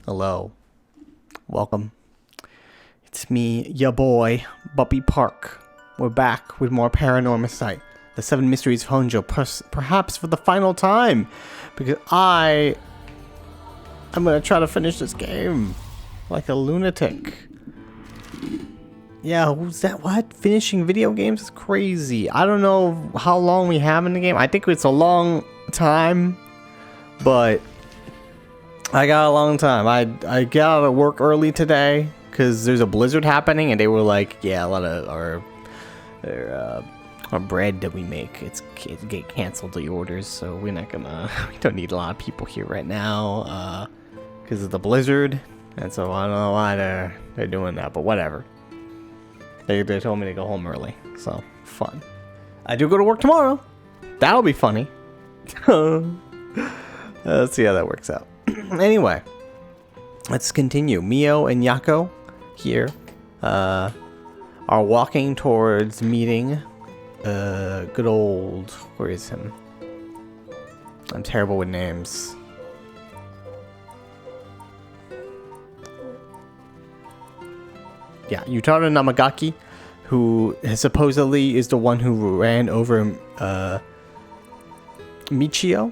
Hello. Welcome. It's me, ya boy, Buppy Park. We're back with more Paranormasight, the 7 Mysteries of Honjo, perhaps for the final time, because I'm gonna try to finish this game like a lunatic. Yeah, who's that? What? Finishing video games is crazy. I don't know how long we have in the game. I think it's a long time, but I got a long time. I got out of work early today because there's a blizzard happening, and they were like, yeah, a lot of our bread that we make, it's get canceled, the orders, so we don't need a lot of people here right now because of the blizzard, and so I don't know why they're doing that, but whatever. They told me to go home early, so fun. I do go to work tomorrow. That'll be funny. Let's see how that works out. Anyway, let's continue. Mio and Yako here are walking towards meeting good old, where is him? I'm terrible with names. Yeah, Yutaro Namagaki, who supposedly is the one who ran over Michio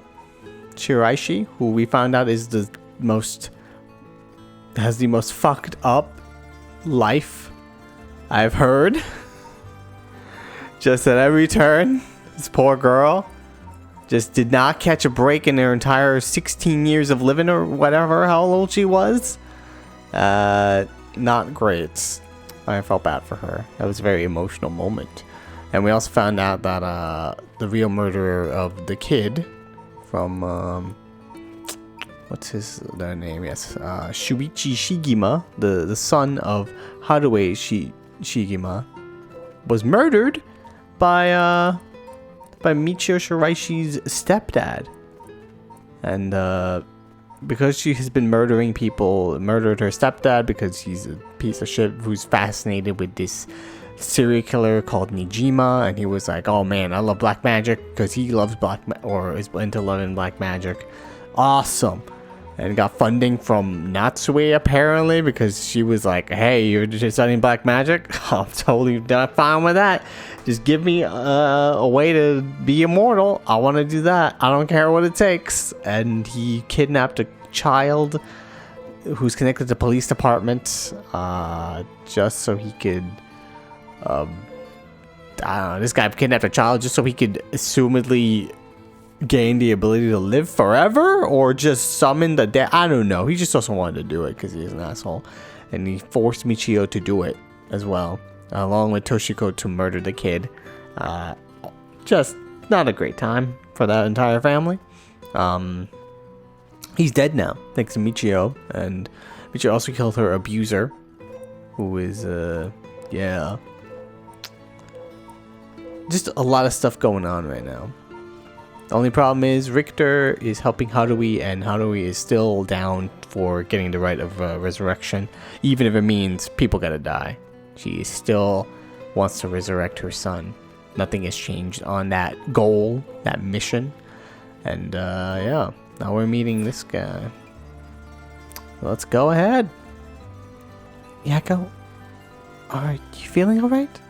Shiraishi, who we found out is has the most fucked up life I've heard. Just at every turn, this poor girl just did not catch a break in her entire 16 years of living, or whatever, how old she was. Not great. I felt bad for her. That was a very emotional moment. And we also found out that the real murderer of the kid from what's their name? Yes, Shuichi Shigima, the son of Haruo Shigima, was murdered by Michio Shiraishi's stepdad, and because she has been murdering people, murdered her stepdad because he's a piece of shit who's fascinated with this serial killer called Nijima, and he was like, oh man, I love black magic, because he loves or is into loving black magic. Awesome. And got funding from Natsue apparently, because she was like, hey, you're just studying black magic? I'm totally fine with that. Just give me a way to be immortal. I want to do that. I don't care what it takes. And he kidnapped a child who's connected to the police department just so he could I don't know, this guy kidnapped a child just so he could assumedly gain the ability to live forever, or just summon the dead. I don't know. He just also wanted to do it because he's an asshole, and he forced Michio to do it as well, along with Toshiko to murder the kid. Just not a great time for that entire family. He's dead now, thanks to Michio, and Michio also killed her abuser, who is yeah. Just a lot of stuff going on right now. The only problem is Richter is helping Haruo, and Haruo is still down for getting the right of resurrection, even if it means people gotta die. She still wants to resurrect her son. Nothing has changed on that goal, that mission. And yeah, now we're meeting this guy. Let's go ahead. Yako, are you feeling alright?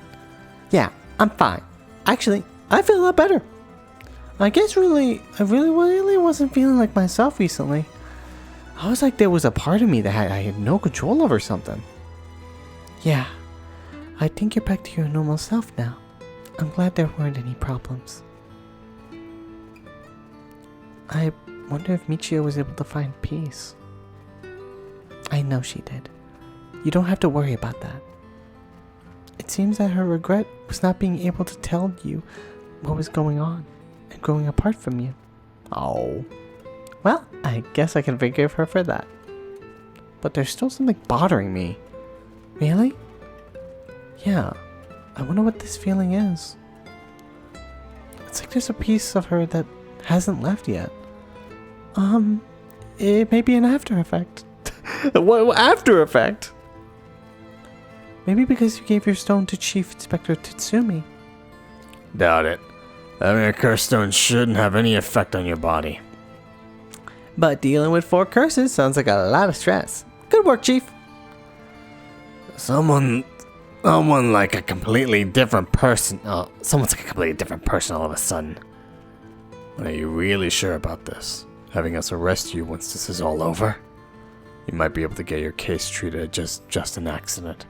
Yeah, I'm fine. Actually, I feel a lot better. I guess I really wasn't feeling like myself recently. I was like there was a part of me that I had no control of or something. Yeah, I think you're back to your normal self now. I'm glad there weren't any problems. I wonder if Michio was able to find peace. I know she did. You don't have to worry about that. It seems that her regret was not being able to tell you what was going on and growing apart from you. Oh. Well, I guess I can forgive her for that. But there's still something bothering me. Really? Yeah. I wonder what this feeling is. It's like there's a piece of her that hasn't left yet. It may be an after effect. What after effect? Maybe because you gave your stone to Chief Inspector Tatsumi. Doubt it. Having a cursed stone shouldn't have any effect on your body. But dealing with 4 curses sounds like a lot of stress. Good work, Chief. Someone like a completely different person. Oh, someone's like a completely different person all of a sudden. Are you really sure about this? Having us arrest you once this is all over? You might be able to get your case treated as just an accident.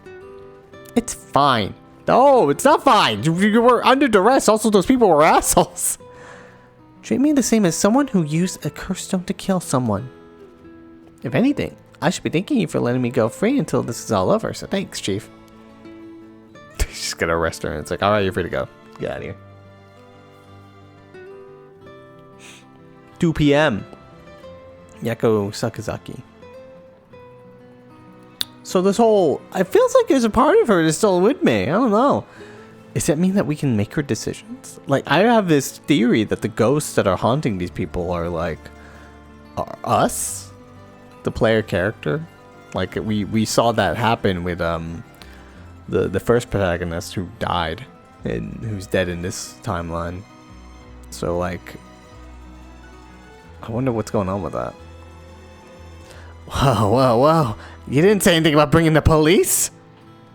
It's fine. No, it's not fine. You were under duress. Also, those people were assholes. Treat me the same as someone who used a curse stone to kill someone. If anything, I should be thanking you for letting me go free until this is all over, so thanks, Chief. She's gonna arrest her, and it's like, alright, you're free to go. Get out of here. 2 p.m. Yako Sakazaki. So this whole... It feels like there's a part of her that's still with me. I don't know. Does that mean that we can make her decisions? Like, I have this theory that the ghosts that are haunting these people are like... Are us? The player character? Like, we saw that happen with the first protagonist who died. And who's dead in this timeline. So, like... I wonder what's going on with that. Whoa. You didn't say anything about bringing the police?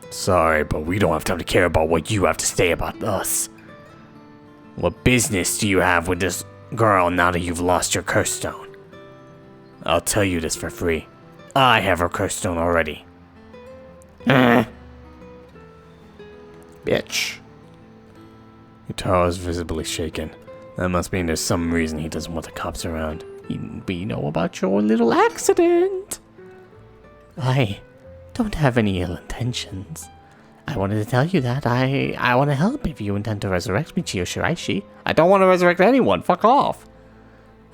Sorry, but we don't have time to care about what you have to say about us. What business do you have with this girl now that you've lost your curse stone? I'll tell you this for free. I have her curse stone already. Bitch. Utaro's visibly shaken. That must mean there's some reason he doesn't want the cops around. We know about your little accident. I don't have any ill intentions. I wanted to tell you that I want to help if you intend to resurrect Michio Shiraishi. I don't want to resurrect anyone. Fuck off.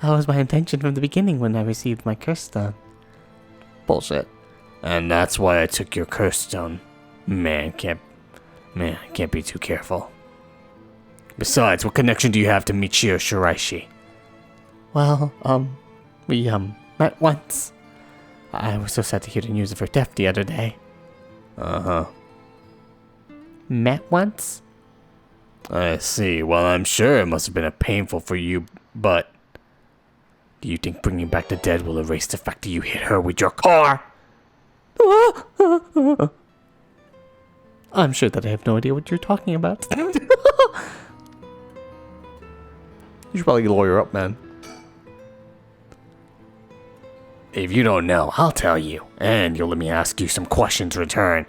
That was my intention from the beginning when I received my curse stone. Bullshit. And that's why I took your curse stone. Man, can't be too careful. Besides, what connection do you have to Michio Shiraishi? Well, we met once. I was so sad to hear the news of her death the other day. Uh-huh. Met once? I see. Well, I'm sure it must have been painful for you, but... Do you think bringing back the dead will erase the fact that you hit her with your car? I'm sure that I have no idea what you're talking about. You should probably lawyer up, man. If you don't know, I'll tell you. And you'll let me ask you some questions in return.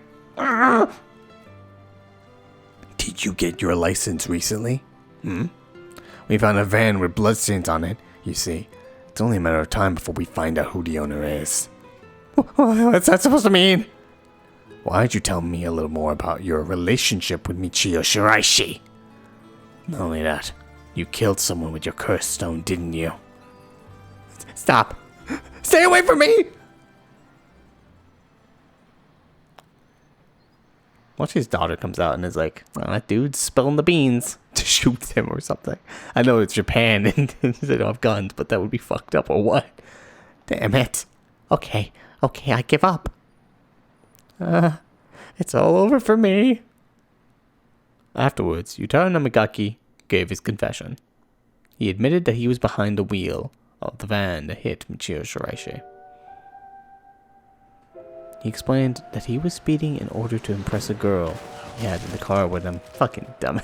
Did you get your license recently? We found a van with bloodstains on it. You see, it's only a matter of time before we find out who the owner is. What's that supposed to mean? Why don't you tell me a little more about your relationship with Michio Shiraishi? Not only that, you killed someone with your curse stone, didn't you? Stop! Stay away from me! Watch his daughter comes out and is like, oh, that dude's spilling the beans. To shoot him or something. I know it's Japan and they don't have guns, but that would be fucked up or what? Damn it. Okay, I give up. It's all over for me. Afterwards, Yutaro Namagaki gave his confession. He admitted that he was behind the wheel of the van that hit Michio Shiraishi. He explained that he was speeding in order to impress a girl he had in the car with him. Fucking dumb.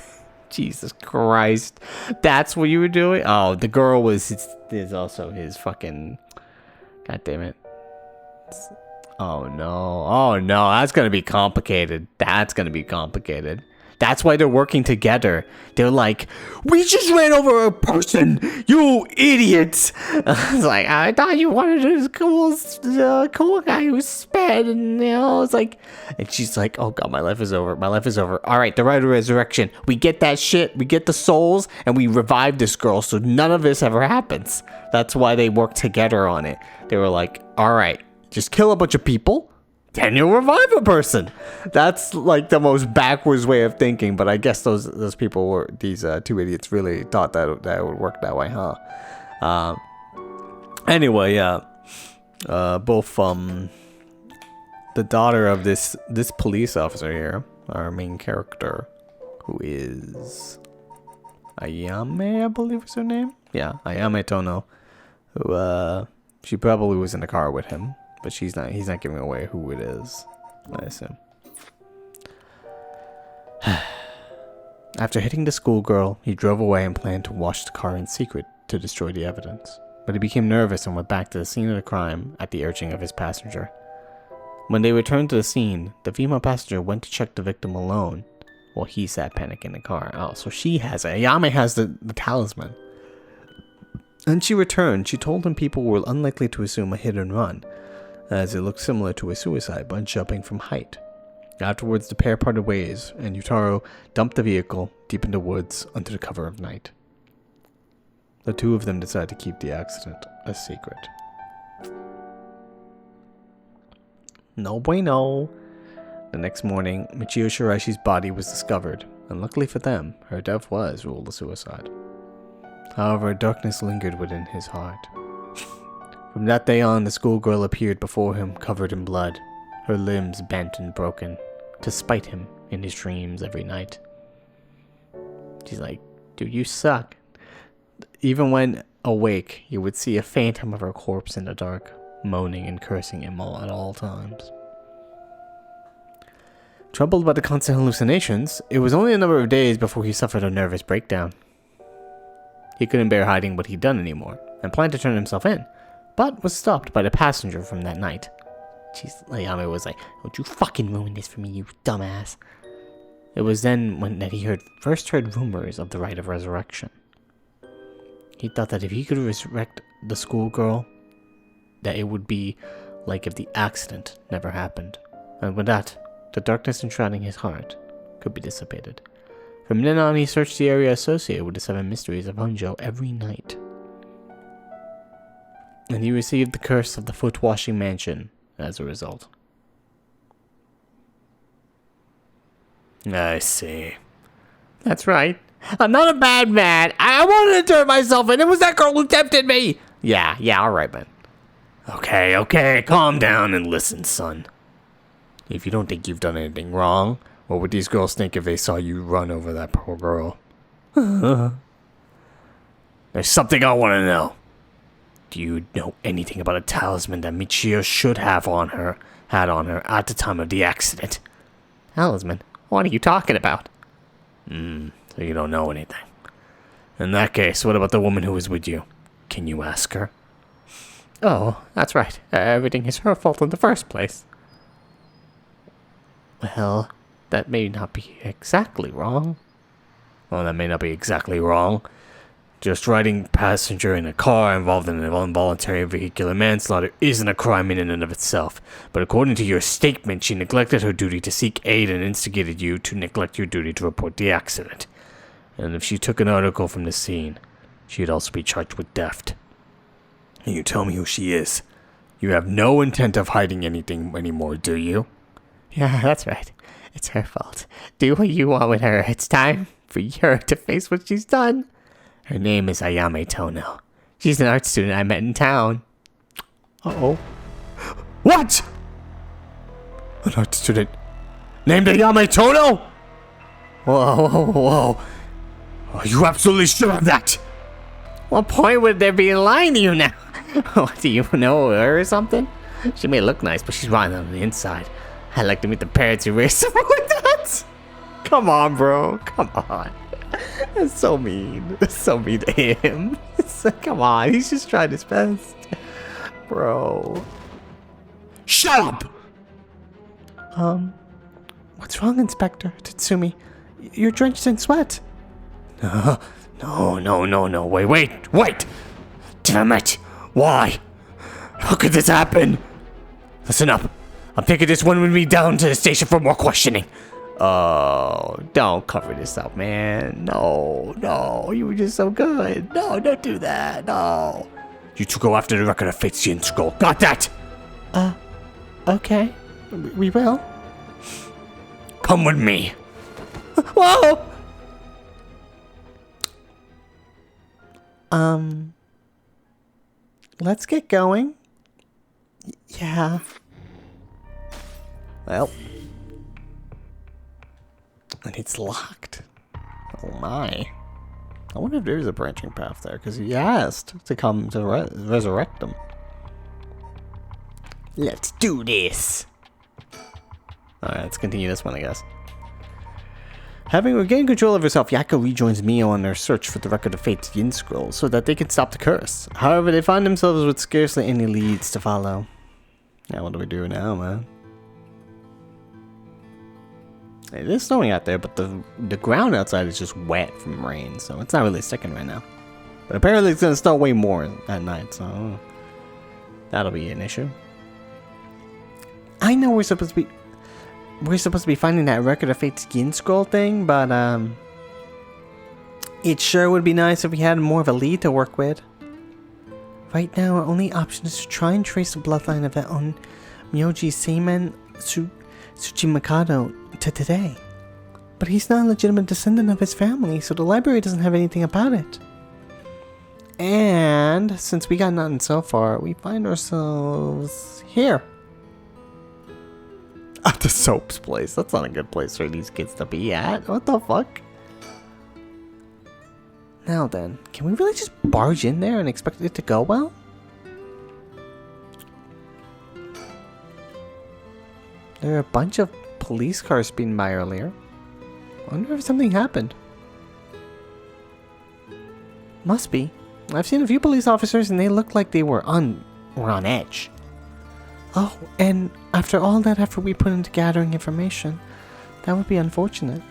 Jesus Christ. That's what you were doing? Oh, the girl was is also his fucking... God damn it. Oh no, that's gonna be complicated. That's why they're working together. They're like, we just ran over a person, you idiots. It's like, I thought you wanted a cool guy who sped, and it's like, and she's like, oh god, my life is over. All right, the right of resurrection. We get that shit. We get the souls, and we revive this girl, so none of this ever happens. That's why they work together on it. They were like, all right, just kill a bunch of people. Then you'll revive a person. That's like the most backwards way of thinking, but I guess those people were, these two idiots really thought that it would work that way, huh? Anyway, yeah. Both the daughter of this police officer here, our main character, who is Ayame, I believe is her name. Yeah, Ayame Tono, who She probably was in the car with him, but he's not giving away who it is, I assume. After hitting the schoolgirl, he drove away and planned to wash the car in secret to destroy the evidence. But he became nervous and went back to the scene of the crime at the urging of his passenger. When they returned to the scene, the female passenger went to check the victim alone, while he sat panicking in the car. Oh, so she has it. Ayame has the talisman. And she returned. She told him people were unlikely to assume a hit and run, as it looked similar to a suicide by jumping from height. Afterwards, the pair parted ways, and Yutaro dumped the vehicle deep in the woods under the cover of night. The two of them decided to keep the accident a secret. No bueno. The next morning, Michio Shiraishi's body was discovered, and luckily for them, her death was ruled a suicide. However, darkness lingered within his heart. From that day on, the schoolgirl appeared before him covered in blood, her limbs bent and broken, to spite him in his dreams every night. She's like, dude, you suck. Even when awake, you would see a phantom of her corpse in the dark, moaning and cursing him at all times. Troubled by the constant hallucinations, it was only a number of days before he suffered a nervous breakdown. He couldn't bear hiding what he'd done anymore, and planned to turn himself in, but was stopped by the passenger from that night. Ayame was like, don't you fucking ruin this for me, you dumbass. It was then that he first heard rumors of the rite of resurrection. He thought that if he could resurrect the schoolgirl, that it would be like if the accident never happened. And with that, the darkness enshrouding his heart could be dissipated. From then on, he searched the area associated with the 7 mysteries of Honjo every night. And he received the curse of the foot-washing mansion as a result. I see. That's right. I'm not a bad man. I wanted to turn myself in. It was that girl who tempted me. Yeah, alright, man. Okay, calm down and listen, son. If you don't think you've done anything wrong, what would these girls think if they saw you run over that poor girl? There's something I want to know. Do you know anything about a talisman that Michio should have had on her at the time of the accident? Talisman? What are you talking about? So you don't know anything. In that case, what about the woman who was with you? Can you ask her? Oh, that's right. Everything is her fault in the first place. Well, that may not be exactly wrong. Well, that may not be exactly wrong. Just riding passenger in a car involved in an involuntary vehicular manslaughter isn't a crime in and of itself. But according to your statement, she neglected her duty to seek aid and instigated you to neglect your duty to report the accident. And if she took an article from the scene, she'd also be charged with theft. And you tell me who she is. You have no intent of hiding anything anymore, do you? Yeah, that's right. It's her fault. Do what you want with her. It's time for her to face what she's done. Her name is Ayame Tono. She's an art student I met in town. Uh-oh. What? An art student named Ayame Tono? Whoa. Are you absolutely sure of that? What point would there be in lying to you now? What, do you know her or something? She may look nice, but she's rotten on the inside. I'd like to meet the parents who raised someone like that. Come on, bro. Come on. That's so mean. That's so mean to him. Come on. He's just trying his best. Bro. Shut up! What's wrong, Inspector Tatsumi? You're drenched in sweat. No. Wait. Damn it. Why? How could this happen? Listen up. I'm taking this one with me down to the station for more questioning. Oh, don't cover this up, man. No, you were just so good. No, don't do that. No. You two go after the record of Fate's Skull. Got that? Okay. We will. Come with me. Whoa! Let's get going. Yeah. Well. And it's locked. Oh my. I wonder if there's a branching path there, because he asked to come to resurrect them. Let's do this. Alright, let's continue this one, I guess. Having regained control of herself, Yako rejoins Mio on their search for the Record of Fate's Yin Scroll so that they can stop the curse. However, they find themselves with scarcely any leads to follow. Now, what do we do now, man? It is snowing out there, but the ground outside is just wet from rain, so it's not really sticking right now. But apparently it's going to snow way more at night, so that'll be an issue. I know we're supposed to be finding that Record of Fate's Yin Scroll thing, but it sure would be nice if we had more of a lead to work with. Right now, our only option is to try and trace the bloodline of that on Myoji Seimen Tsuchimikado to today. But he's not a legitimate descendant of his family, so the library doesn't have anything about it. And since we got nothing so far, we find ourselves here. At the soap's place. That's not a good place for these kids to be at. What the fuck? Now then, can we really just barge in there and expect it to go well? There are a bunch of police cars speeding by earlier. I wonder if something happened. Must be. I've seen a few police officers and they looked like they were on edge. Oh, and after all that effort we put into gathering information, that would be unfortunate.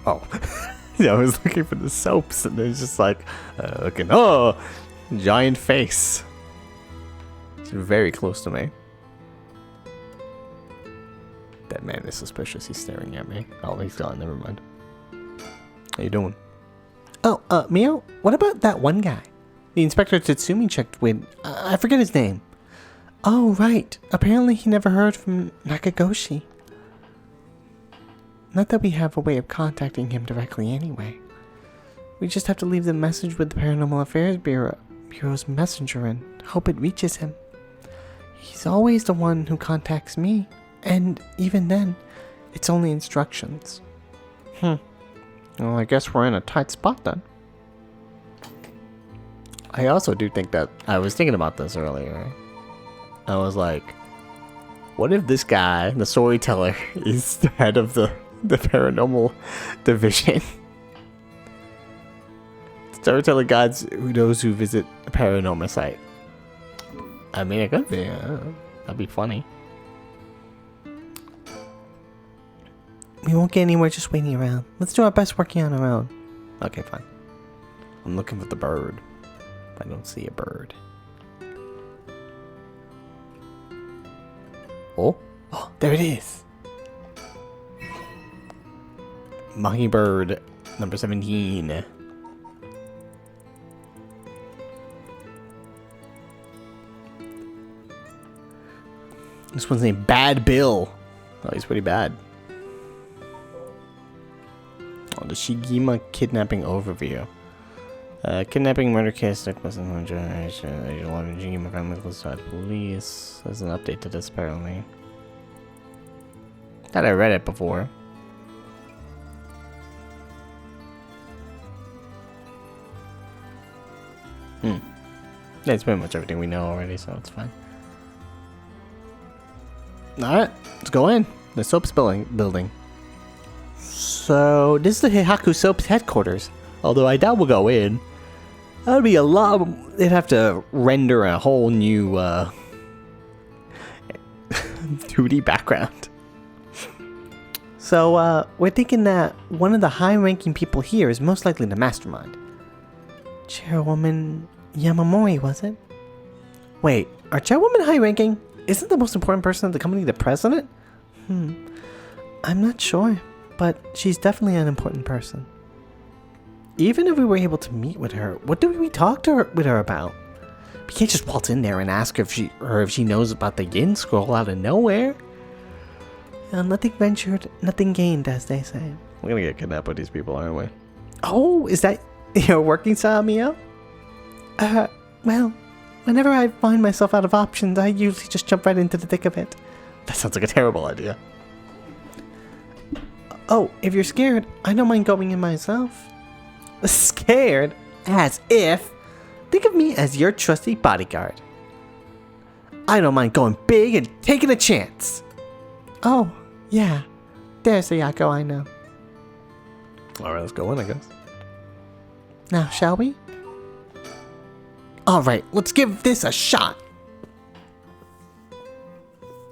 Oh. Yeah, I was looking for the soaps and there's just like, giant face. It's very close to me. That man is suspicious. He's staring at me. Oh, he's gone. Never mind. How you doing? Oh, Mio, what about that one guy? The Inspector Tatsumi checked with, I forget his name. Oh, right. Apparently he never heard from Nakagoshi. Not that we have a way of contacting him directly anyway. We just have to leave the message with the Paranormal Affairs Bureau's messenger and hope it reaches him. He's always the one who contacts me, and even then, it's only instructions. Well, I guess we're in a tight spot then. I also do think that, I was thinking about this earlier. I was like, what if this guy, the storyteller, is the head of the paranormal division? Storyteller guides those who visit the Paranormasight. I mean, it could be. That'd be funny. We won't get anywhere just waiting around. Let's do our best working on our own. Okay, fine. I'm looking for the bird. I don't see a bird. Oh, there it is. Mockingbird number 17. This one's named Bad Bill. Oh, he's pretty bad. Oh, the Shigima kidnapping overview. Kidnapping, murder case, took place in Shigima family close to police. There's an update to this apparently. Thought I read it before. That's pretty much everything we know already, so it's fine. Alright, let's go in. The soap's building. So, this is the Heihaku Soap's headquarters. Although I doubt we'll go in. That would be a lot. They'd have to render a whole new 2D background. So, we're thinking that one of the high-ranking people here is most likely the mastermind. Chairwoman Yamamori, was it? Wait, are chairwomen high-ranking? Isn't the most important person of the company the president? I'm not sure, but she's definitely an important person. Even if we were able to meet with her, what do we talk with her about? We can't just waltz in there and ask her if she knows about the Yin Scroll out of nowhere. Nothing ventured, nothing gained, as they say. We're gonna get kidnapped by these people, aren't we? Oh, is that your working style, Mio? Well, whenever I find myself out of options, I usually just jump right into the thick of it. That sounds like a terrible idea. Oh, if you're scared, I don't mind going in myself. Scared? As if. Think of me as your trusty bodyguard. I don't mind going big and taking a chance. Oh, yeah. There's the Yakko I know. Alright, let's go in, I guess. Now, shall we? Alright, let's give this a shot.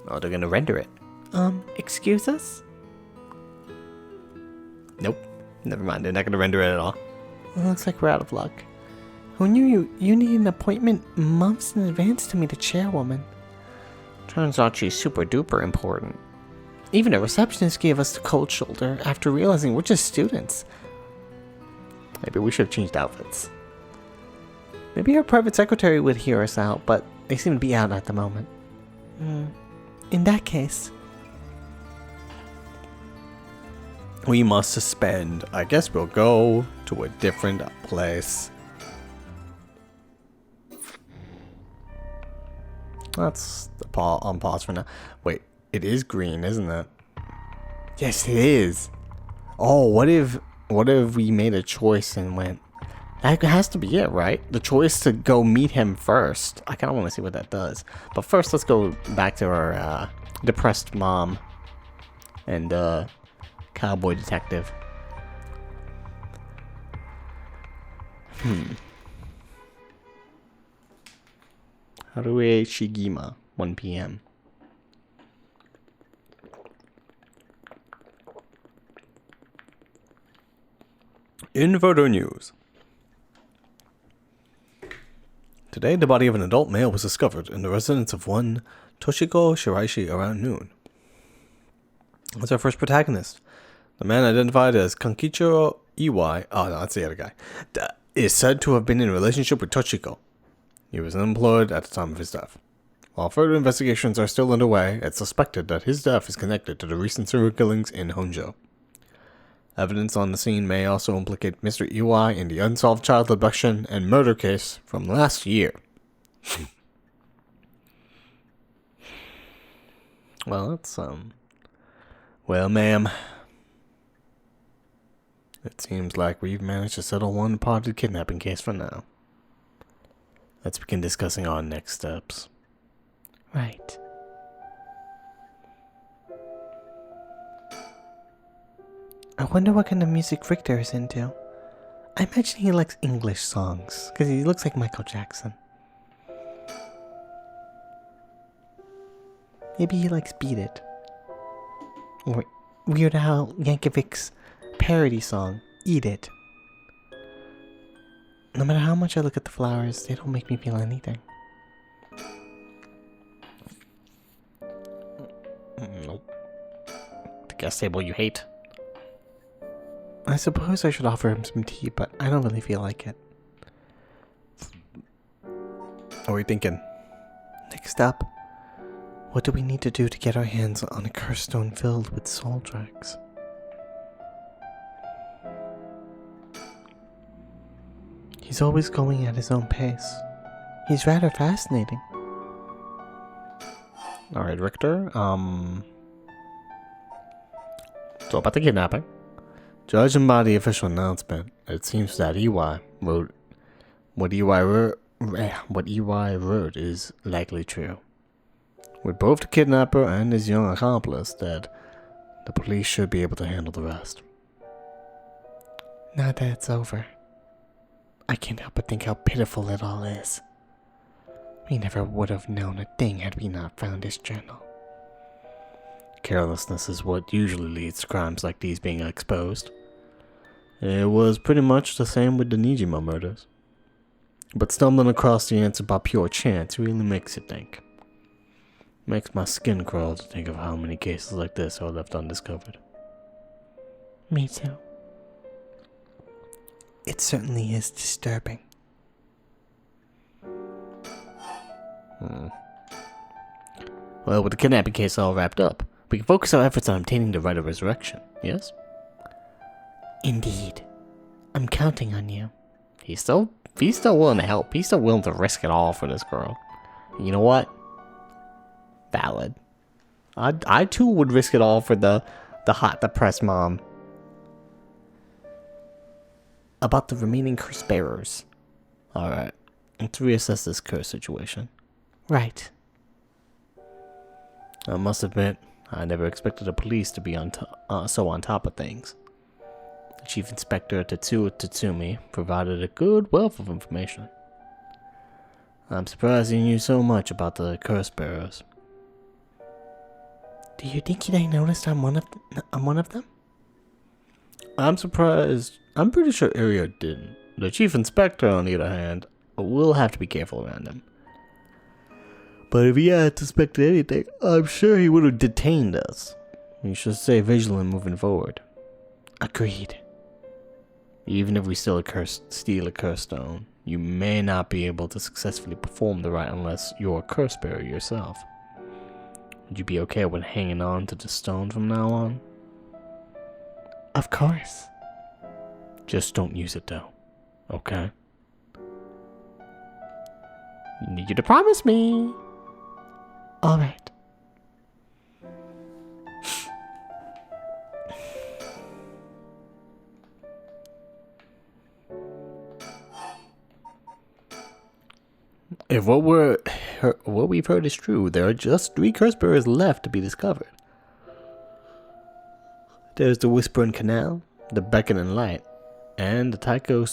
Oh, they're gonna render it. Excuse us? Nope. Never mind, they're not gonna render it at all. It looks like we're out of luck. Who knew you needed an appointment months in advance to meet a chairwoman? Turns out she's super duper important. Even a receptionist gave us the cold shoulder after realizing we're just students. Maybe we should have changed outfits. Maybe our private secretary would hear us out, but they seem to be out at the moment. In that case, we must suspend. I guess we'll go to a different place. Let's on pause for now. Wait, it is green, isn't it? Yes, it is. Oh, what if we made a choice and went? That has to be it, right? The choice to go meet him first. I kind of want to see what that does. But first, let's go back to our depressed mom and cowboy detective. Harue Shigima, 1 p.m. In further news. Today, the body of an adult male was discovered in the residence of one Toshiko Shiraishi around noon. That's our first protagonist. The man identified as Kankichiro Iwai, oh no, that's the other guy, is said to have been in a relationship with Toshiko. He was unemployed at the time of his death. While further investigations are still underway, it's suspected that his death is connected to the recent serial killings in Honjo. Evidence on the scene may also implicate Mr. Iwai in the unsolved child abduction and murder case from last year. Well, that's, well, ma'am. It seems like we've managed to settle one part of the kidnapping case for now. Let's begin discussing our next steps. Right. I wonder what kind of music Richter is into. I imagine he likes English songs, because he looks like Michael Jackson. Maybe he likes Beat It. Or Weird Al Yankovic's parody song, Eat It. No matter how much I look at the flowers, they don't make me feel anything. Nope. The guest table you hate. I suppose I should offer him some tea, but I don't really feel like it. What are we thinking? Next up, what do we need to do to get our hands on a cursed stone filled with soul drugs? He's always going at his own pace. He's rather fascinating. Alright, Richter, so about the kidnapping. Judging by the official announcement, it seems that Iwai wrote what Iwai wrote is likely true. With both the kidnapper and his young accomplice dead, the police should be able to handle the rest. Now that it's over, I can't help but think how pitiful it all is. We never would have known a thing had we not found his journal. Carelessness is what usually leads to crimes like these being exposed. It was pretty much the same with the Nijima murders. But stumbling across the answer by pure chance really makes you think. Makes my skin crawl to think of how many cases like this are left undiscovered. Me too. It certainly is disturbing. Well, with the kidnapping case all wrapped up, we can focus our efforts on obtaining the right of resurrection, yes? Indeed. I'm counting on you. He's still willing to help. He's still willing to risk it all for this girl. You know what? Valid. I too would risk it all for the hot depressed mom. about the remaining curse bearers. Alright, let's reassess this curse situation. Right. I must admit, I never expected the police to be so on top of things. The Chief Inspector Tetsuo Tatsumi provided a good wealth of information. I'm surprised he knew so much about the curse bearers. Do you think they noticed I'm one of them? I'm surprised. I'm pretty sure Aria didn't. The Chief Inspector, on the other hand, will have to be careful around him. But if he had suspected anything, I'm sure he would have detained us. We should stay vigilant moving forward. Agreed. Even if we steal a curse stone, you may not be able to successfully perform the rite unless you're a curse bearer yourself. Would you be okay with hanging on to the stone from now on? Of course. Just don't use it though, okay? I need you to promise me. Alright. If what we've heard is true, there are just 3 curse bearers left to be discovered. There's the Whispering Canal, the Beckoning Light, and the Taiko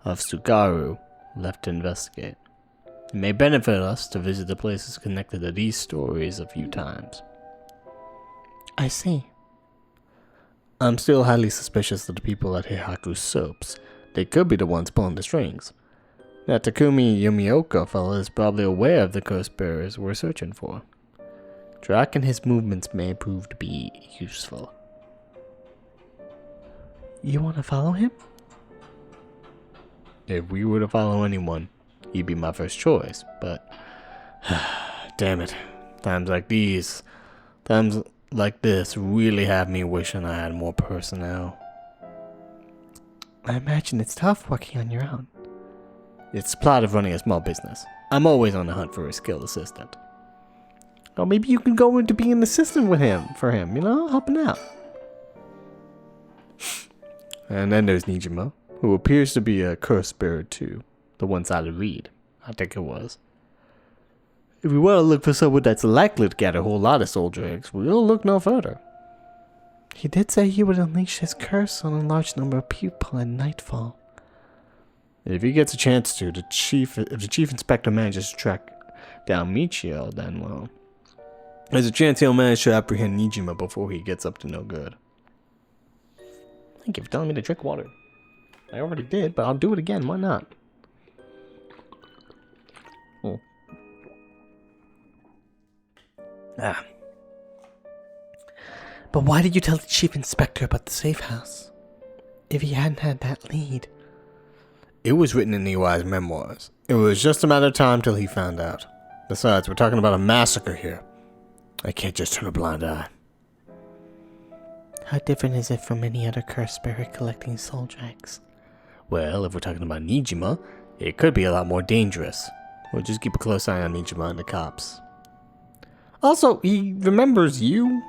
of Sugaru left to investigate. It may benefit us to visit the places connected to these stories a few times. I see. I'm still highly suspicious of the people at Heihaku's Soaps. They could be the ones pulling the strings. That Takumi Yumioka fella is probably aware of the curse bearers we're searching for. Tracking his movements may prove to be useful. You want to follow him? If we were to follow anyone, he'd be my first choice, but damn it. Times like this really have me wishing I had more personnel. I imagine it's tough working on your own. It's the plot of running a small business. I'm always on the hunt for a skilled assistant. Or maybe you can go into being an assistant with him, helping out. And then there's Nijima, who appears to be a curse bearer too. The one-sided reed, I think it was. If we want to look for someone that's likely to get a whole lot of soldier eggs, we'll look no further. He did say he would unleash his curse on a large number of people at nightfall. If he gets a chance to, if the chief inspector manages to track down Michio, then, well, there's a chance he'll manage to apprehend Nijima before he gets up to no good. Thank you for telling me to drink water. I already did, but I'll do it again. Why not? Oh. Ah. But why did you tell the chief inspector about the safe house? If he hadn't had that lead. It was written in Iwai's memoirs. It was just a matter of time till he found out. Besides, we're talking about a massacre here. I can't just turn a blind eye. How different is it from any other curse bearer collecting soul drakes? Well, if we're talking about Nijima, it could be a lot more dangerous. We'll just keep a close eye on Nijima and the cops. Also, he remembers you,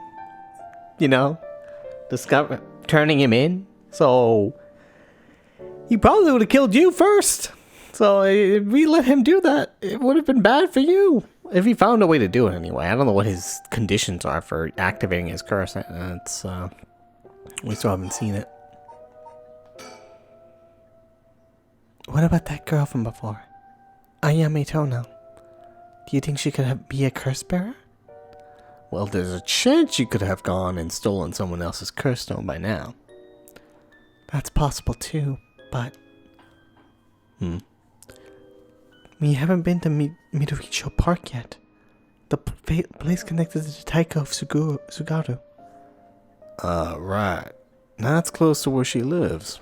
turning him in, so he probably would have killed you first. So if we let him do that, it would have been bad for you. If he found a way to do it anyway. I don't know what his conditions are for activating his curse. We still haven't seen it. What about that girl from before? Ayame Tono. Do you think she could be a curse bearer? Well, there's a chance she could have gone and stolen someone else's curse stone by now. That's possible too, but... We haven't been to Midoricho Park yet. The place connected to the Taiko of Sugaru. Right. That's close to where she lives.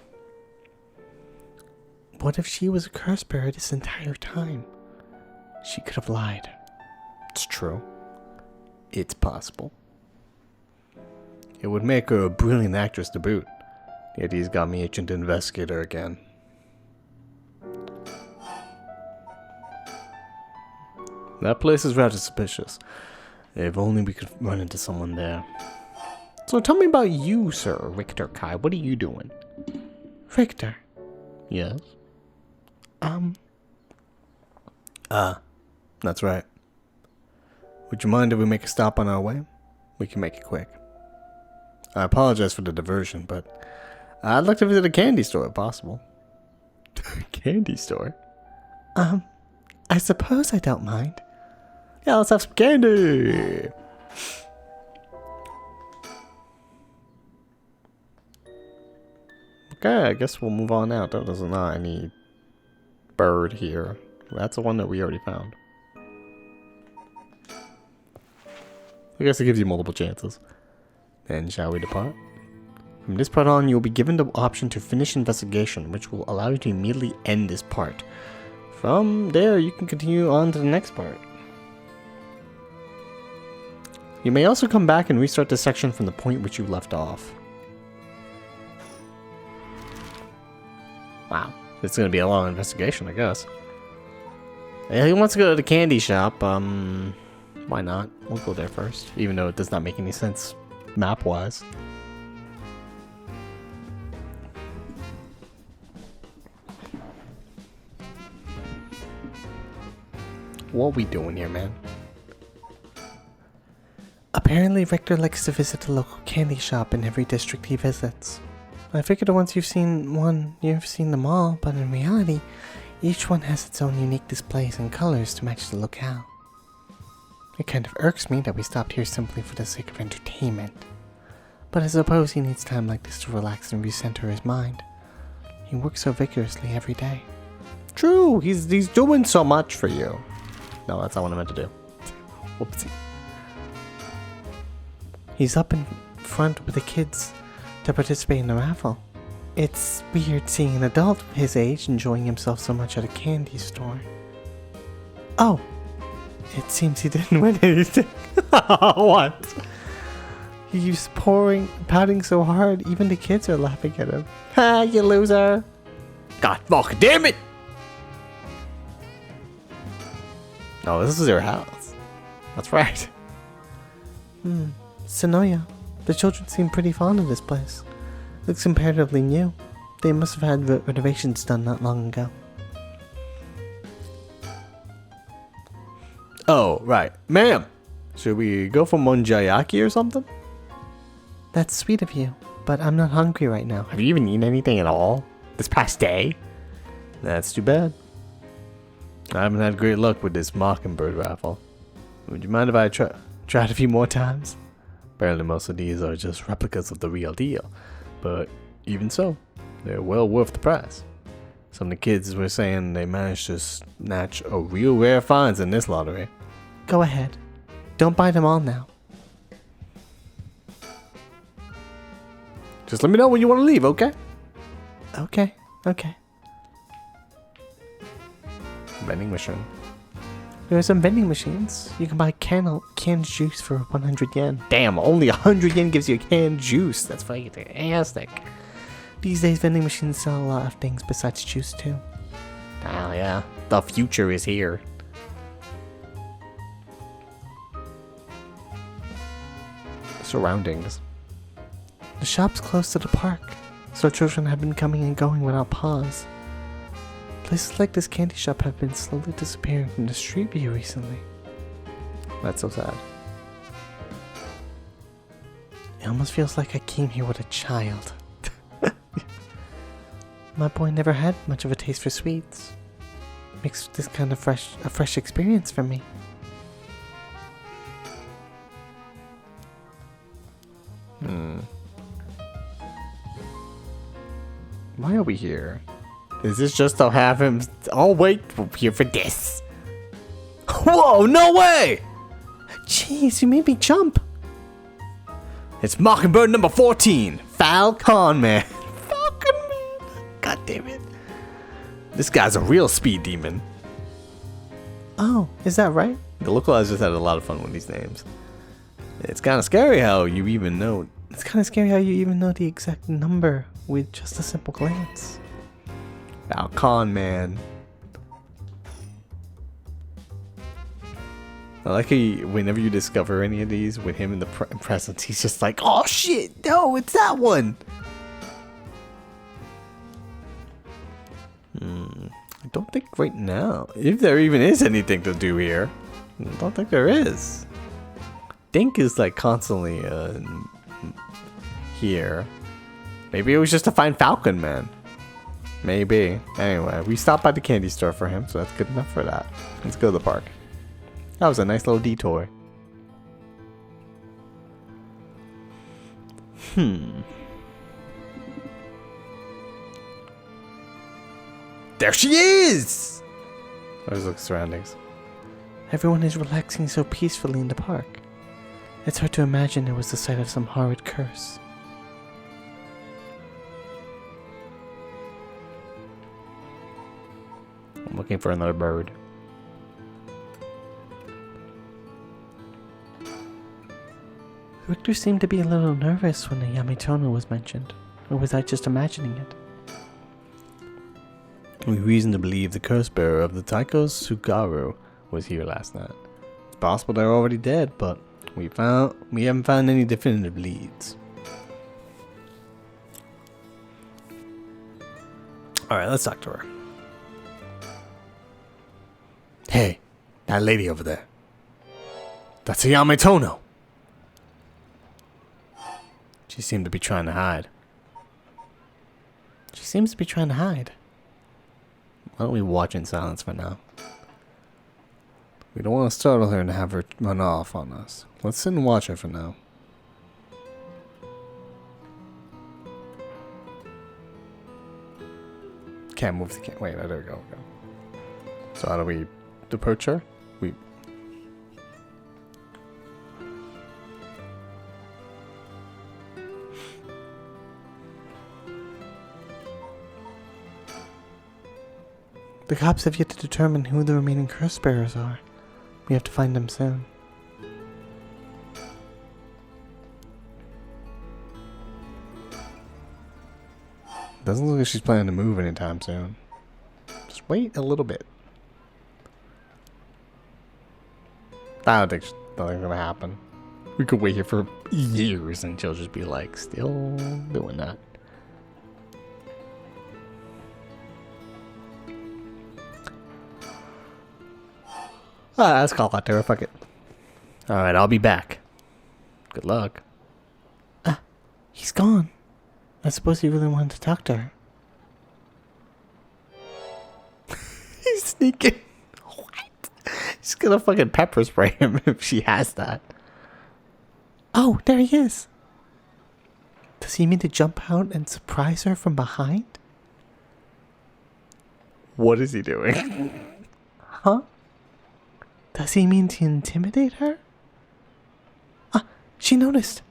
What if she was a curse bearer this entire time? She could have lied. It's true. It's possible. It would make her a brilliant actress to boot. Yet he's got me itching to investigate her again. That place is rather suspicious. If only we could run into someone there. So tell me about you, Sir Richter Kai. What are you doing? Victor. Yes? That's right. Would you mind if we make a stop on our way? We can make it quick. I apologize for the diversion, but I'd like to visit a candy store if possible. Candy store? I suppose I don't mind. Yeah, let's have some candy! Okay, I guess we'll move on out. There's not any bird here. That's the one that we already found. I guess it gives you multiple chances. Then shall we depart? From this part on, you'll be given the option to finish investigation, which will allow you to immediately end this part. From there, you can continue on to the next part. You may also come back and restart this section from the point which you left off. Wow, it's gonna be a long investigation, I guess. He wants to go to the candy shop. Why not? We'll go there first, even though it does not make any sense map-wise. What are we doing here, man? Apparently, Victor likes to visit the local candy shop in every district he visits. I figured once you've seen one, you've seen them all, but in reality, each one has its own unique displays and colors to match the locale. It kind of irks me that we stopped here simply for the sake of entertainment. But I suppose he needs time like this to relax and recenter his mind. He works so vigorously every day. True, he's doing so much for you. No, that's not what I meant to do. Whoopsie. He's up in front with the kids to participate in the raffle. It's weird seeing an adult his age enjoying himself so much at a candy store. Oh, it seems he didn't win anything. What? He's pouting so hard, even the kids are laughing at him. Ha, you loser. God fucking damn it! No, this is your house. That's right. Sonoya. The children seem pretty fond of this place. Looks comparatively new. They must have had renovations done not long ago. Oh, right. Ma'am, should we go for monjayaki or something? That's sweet of you, but I'm not hungry right now. Have you even eaten anything at all this past day? That's too bad. I haven't had great luck with this mockingbird raffle. Would you mind if I try it a few more times? Apparently most of these are just replicas of the real deal, but even so, they're well worth the price. Some of the kids were saying they managed to snatch a real rare finds in this lottery. Go ahead. Don't buy them all now. Just let me know when you want to leave, okay? Okay. Vending machine. There are some vending machines. You can buy canned juice for 100 yen. Damn, only 100 yen gives you a canned juice. That's fantastic. These days, vending machines sell a lot of things besides juice, too. Oh, yeah. The future is here. Surroundings. The shop's close to the park, so children have been coming and going without pause. Places like this candy shop have been slowly disappearing from the street view recently. That's so sad. It almost feels like I came here with a child. My boy never had much of a taste for sweets. Makes this kind of a fresh experience for me. Why are we here? Is this just to have him? Oh wait, we're here for this. Whoa, no way! Jeez, you made me jump. It's Mockingbird number 14, Falcon Man. Falcon Man. God damn it. This guy's a real speed demon. Oh, is that right? The localizers had a lot of fun with these names. It's kind of scary how you even know. It's kind of scary how you even know the exact number with just a simple glance. Falcon Man. I like how whenever you discover any of these with him in the presence, he's just like, oh shit, no, it's that one. don't think right now. If there even is anything to do here. I don't think there is. Dink is like constantly here. Maybe it was just to find Falcon Man. Maybe. Anyway, we stopped by the candy store for him, so that's good enough for that. Let's go to the park. That was a nice little detour. There she is! Let's look at surroundings. Everyone is relaxing so peacefully in the park. It's hard to imagine it was the site of some horrid curse. I'm looking for another bird. Richter seemed to be a little nervous when the Yamitono was mentioned. Or was I just imagining it? We have reason to believe the curse bearer of the Taiko Sugaru was here last night. It's possible they're already dead, but we haven't found any definitive leads. Alright, let's talk to her. Hey, that lady over there. That's a Yamitono. She seemed to be trying to hide. She seems to be trying to hide. Why don't we watch in silence for now? We don't want to startle her and have her run off on us. Let's sit and watch her for now. Can't move the camera. Wait, there we go. So how do we approach her? The cops have yet to determine who the remaining curse bearers are. We have to find them soon. Doesn't look like she's planning to move anytime soon. Just wait a little bit. I don't think nothing's gonna happen. We could wait here for years and she'll just be like, still doing that. Let's call out there. Fuck it. Alright, I'll be back. Good luck. He's gone. I suppose he really wanted to talk to her. He's sneaking. What? She's gonna fucking pepper spray him if she has that. Oh, there he is. Does he mean to jump out and surprise her from behind? What is he doing? Huh? Does he mean to intimidate her? She noticed.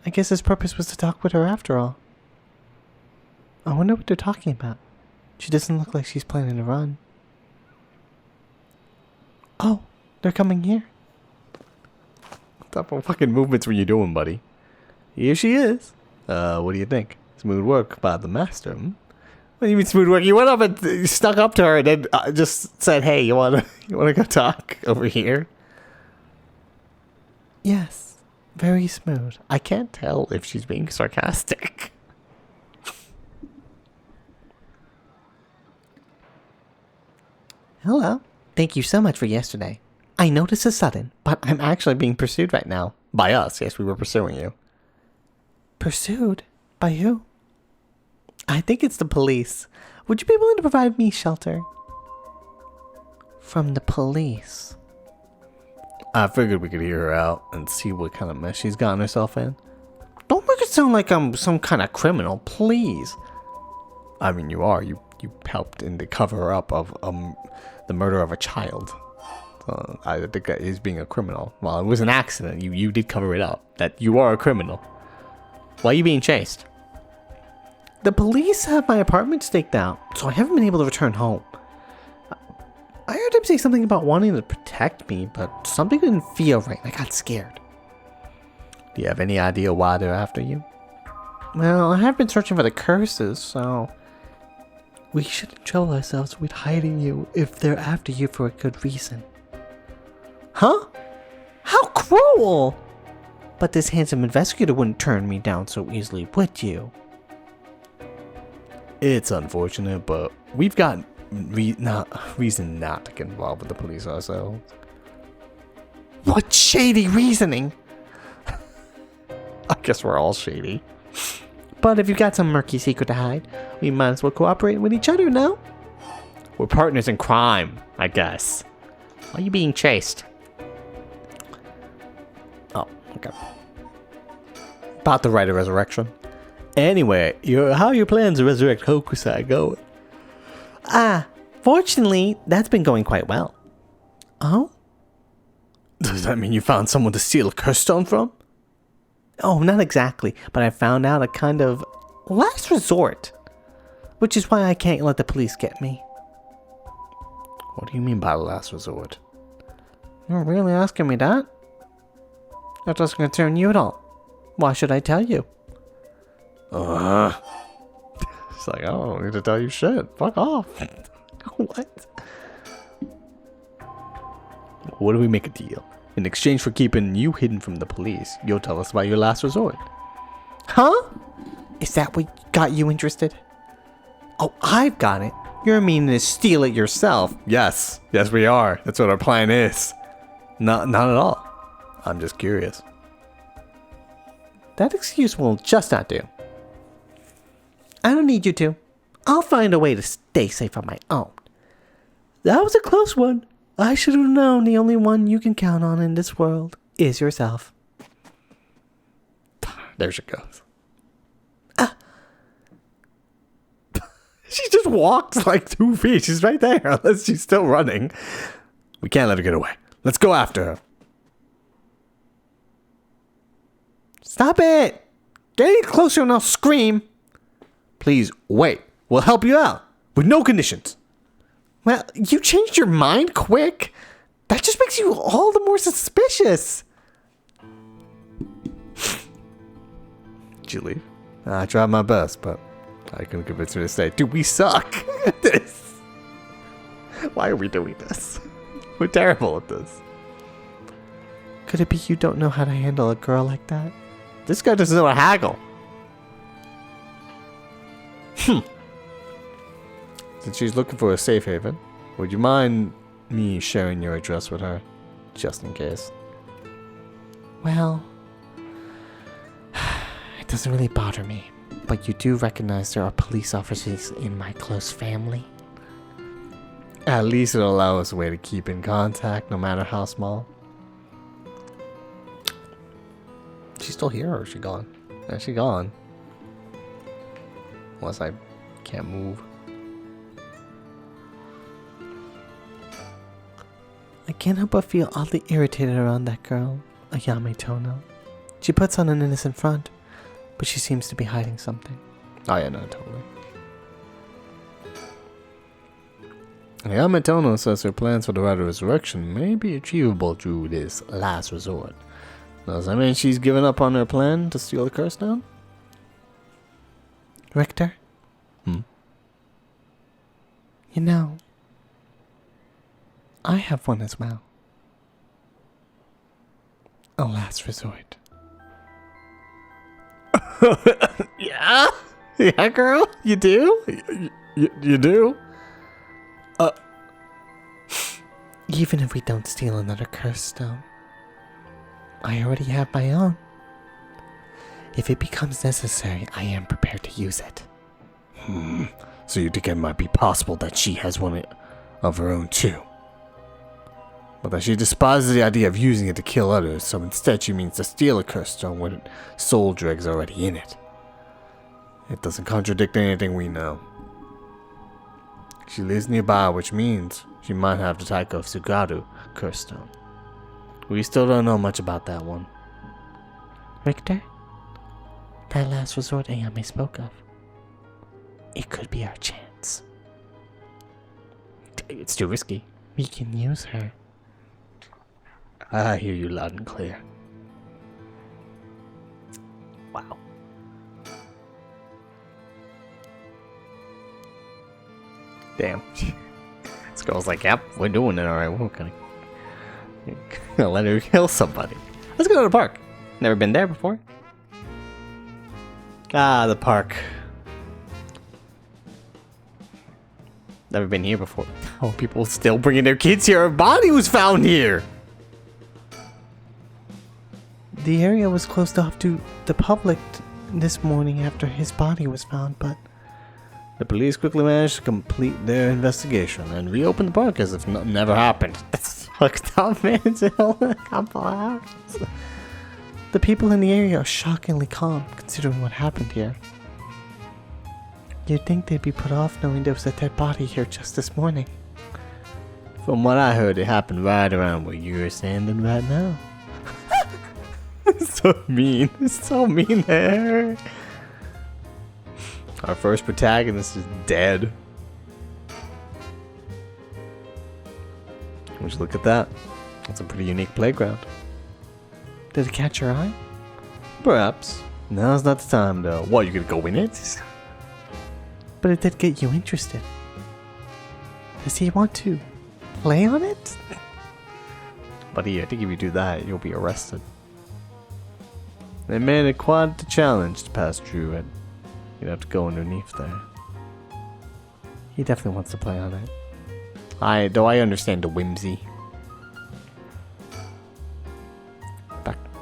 I guess his purpose was to talk with her after all. I wonder what they're talking about. She doesn't look like she's planning to run. Oh, they're coming here. What type of fucking movements were you doing, buddy? Here she is. What do you think? Smooth work by the master. What do you mean smooth work? You went up and stuck up to her and then just said, hey, you wanna go talk over here? Yes, very smooth. I can't tell if she's being sarcastic. Hello. Thank you so much for yesterday. I know this is sudden, but I'm actually being pursued right now. By us, yes, we were pursuing you. Pursued? By who? I think it's the police. Would you be willing to provide me shelter? From the police? I figured we could hear her out and see what kind of mess she's gotten herself in. Don't make it sound like I'm some kind of criminal, please. I mean, you are. You helped in the cover-up of the murder of a child. I think that is being a criminal. Well, it was an accident. You did cover it up. That you are a criminal. Why are you being chased? The police have my apartment staked out, so I haven't been able to return home. I heard him say something about wanting to protect me, but something didn't feel right. I got scared. Do you have any idea why they're after you? Well, I have been searching for the curses, so... We shouldn't trouble ourselves with hiding you if they're after you for a good reason. Huh? How cruel! But this handsome investigator wouldn't turn me down so easily, would you? It's unfortunate, but we've got reason not to get involved with the police ourselves. What shady reasoning? I guess we're all shady. But if you've got some murky secret to hide, we might as well cooperate with each other, no? We're partners in crime, I guess. Why are you being chased? Oh, okay. About the right of resurrection. Anyway, how are your plans to resurrect Hokusai going? Fortunately, that's been going quite well. Oh? Does that mean you found someone to steal a curse stone from? Oh, not exactly, but I found out a kind of last resort. Which is why I can't let the police get me. What do you mean by last resort? You're really asking me that? That doesn't concern you at all. Why should I tell you? It's like, I don't need to tell you shit. Fuck off. What? What do we make a deal? In exchange for keeping you hidden from the police, you'll tell us about your last resort. Huh? Is that what got you interested? Oh, I've got it. You're meaning to steal it yourself. Yes. Yes, we are. That's what our plan is. Not at all. I'm just curious. That excuse will just not do. I don't need you to. I'll find a way to stay safe on my own. That was a close one. I should have known the only one you can count on in this world is yourself. There she goes. She just walked like 2 feet. She's right there, unless she's still running. We can't let her get away. Let's go after her. Stop it! Get any closer and I'll scream. Please, wait. We'll help you out. With no conditions. Well, you changed your mind quick. That just makes you all the more suspicious. Did you leave? I tried my best, but I couldn't convince her to stay. Dude, we suck at this. Why are we doing this? We're terrible at this. Could it be you don't know how to handle a girl like that? This guy doesn't know how to haggle. Since she's looking for a safe haven, would you mind me sharing your address with her? Just in case. Well, it doesn't really bother me, but you do recognize there are police officers in my close family. At least it'll allow us a way to keep in contact, no matter how small. She's still here, or is she gone? Yeah, she's gone. Unless I can't move. I can't help but feel oddly irritated around that girl, Ayame Tono. She puts on an innocent front, but she seems to be hiding something. Oh yeah, no, totally. Ayame Tono says her plans for the Rite of Resurrection may be achievable through this last resort. Does that mean she's given up on her plan to steal the curse stone? Richter? You know, I have one as well. A last resort. Yeah? Yeah, girl? You do? You do? Even if we don't steal another curse stone, I already have my own. If it becomes necessary, I am prepared to use it. So you think it might be possible that she has one of her own too? But that she despises the idea of using it to kill others, so instead she means to steal a curse stone with soul dregs already in it. It doesn't contradict anything we know. She lives nearby, which means she might have the Taiko Sugaru curse stone. We still don't know much about that one. Richter? That last resort Ayame spoke of. It could be our chance. It's too risky. We can use her. I hear you loud and clear. Wow. Damn. This girl's like, yep, we're doing it alright. We're gonna let her kill somebody. Let's go to the park. Never been there before. Ah, the park. Never been here before. Oh, people still bringing their kids here. A body was found here. The area was closed off to the public this morning after his body was found, but the police quickly managed to complete their investigation and reopen the park as if nothing never happened. That's fucked up, man. It's only a couple hours. The people in the area are shockingly calm, considering what happened here. You'd think they'd be put off knowing there was a dead body here just this morning. From what I heard, it happened right around where you're standing right now. It's so mean. It's so mean there. Our first protagonist is dead. Would you look at that? That's a pretty unique playground. Did it catch your eye? Perhaps. Now's not the time, though. What, you gonna go in it? But it did get you interested. Does he want to play on it? Buddy, I think if you do that, you'll be arrested. They made it quite a challenge to pass through it. You'd have to go underneath there. He definitely wants to play on it. I understand the whimsy.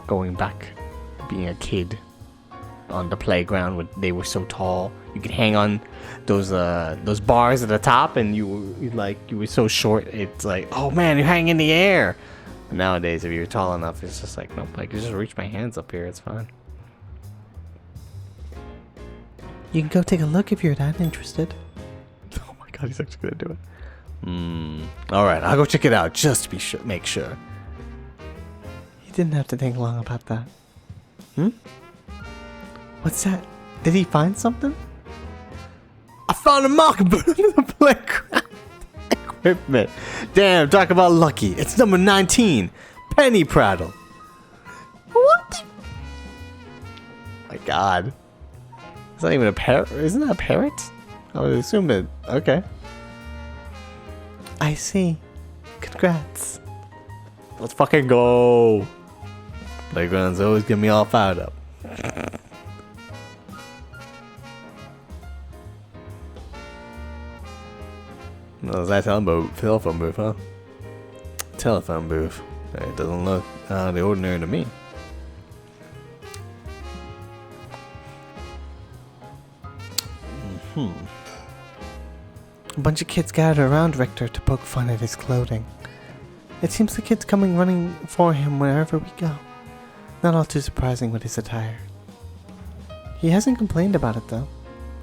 Going back to being a kid on the playground when they were so tall. You could hang on those bars at the top, and you were so short. It's like, oh man, you're hanging in the air. But nowadays, if you're tall enough, it's just like, nope, I can just reach my hands up here. It's fine. You can go take a look if you're that interested. Oh my god, he's actually gonna do it. All right, I'll go check it out just to be sure, make sure. You didn't have to think long about that. What's that? Did he find something? I found a mockingbird in the playground equipment. Damn, talk about lucky. It's number 19. Penny Prattle. What the? My god. It's not even a parrot. Isn't that a parrot? I would assume that. Okay. I see. Congrats. Let's fucking go. Playgrounds always get me all fired up. No, is that telephone booth, huh? Telephone booth. It doesn't look out of the ordinary to me. A bunch of kids gathered around Richter to poke fun at his clothing. It seems the kids coming running for him wherever we go. Not all too surprising with his attire. He hasn't complained about it though.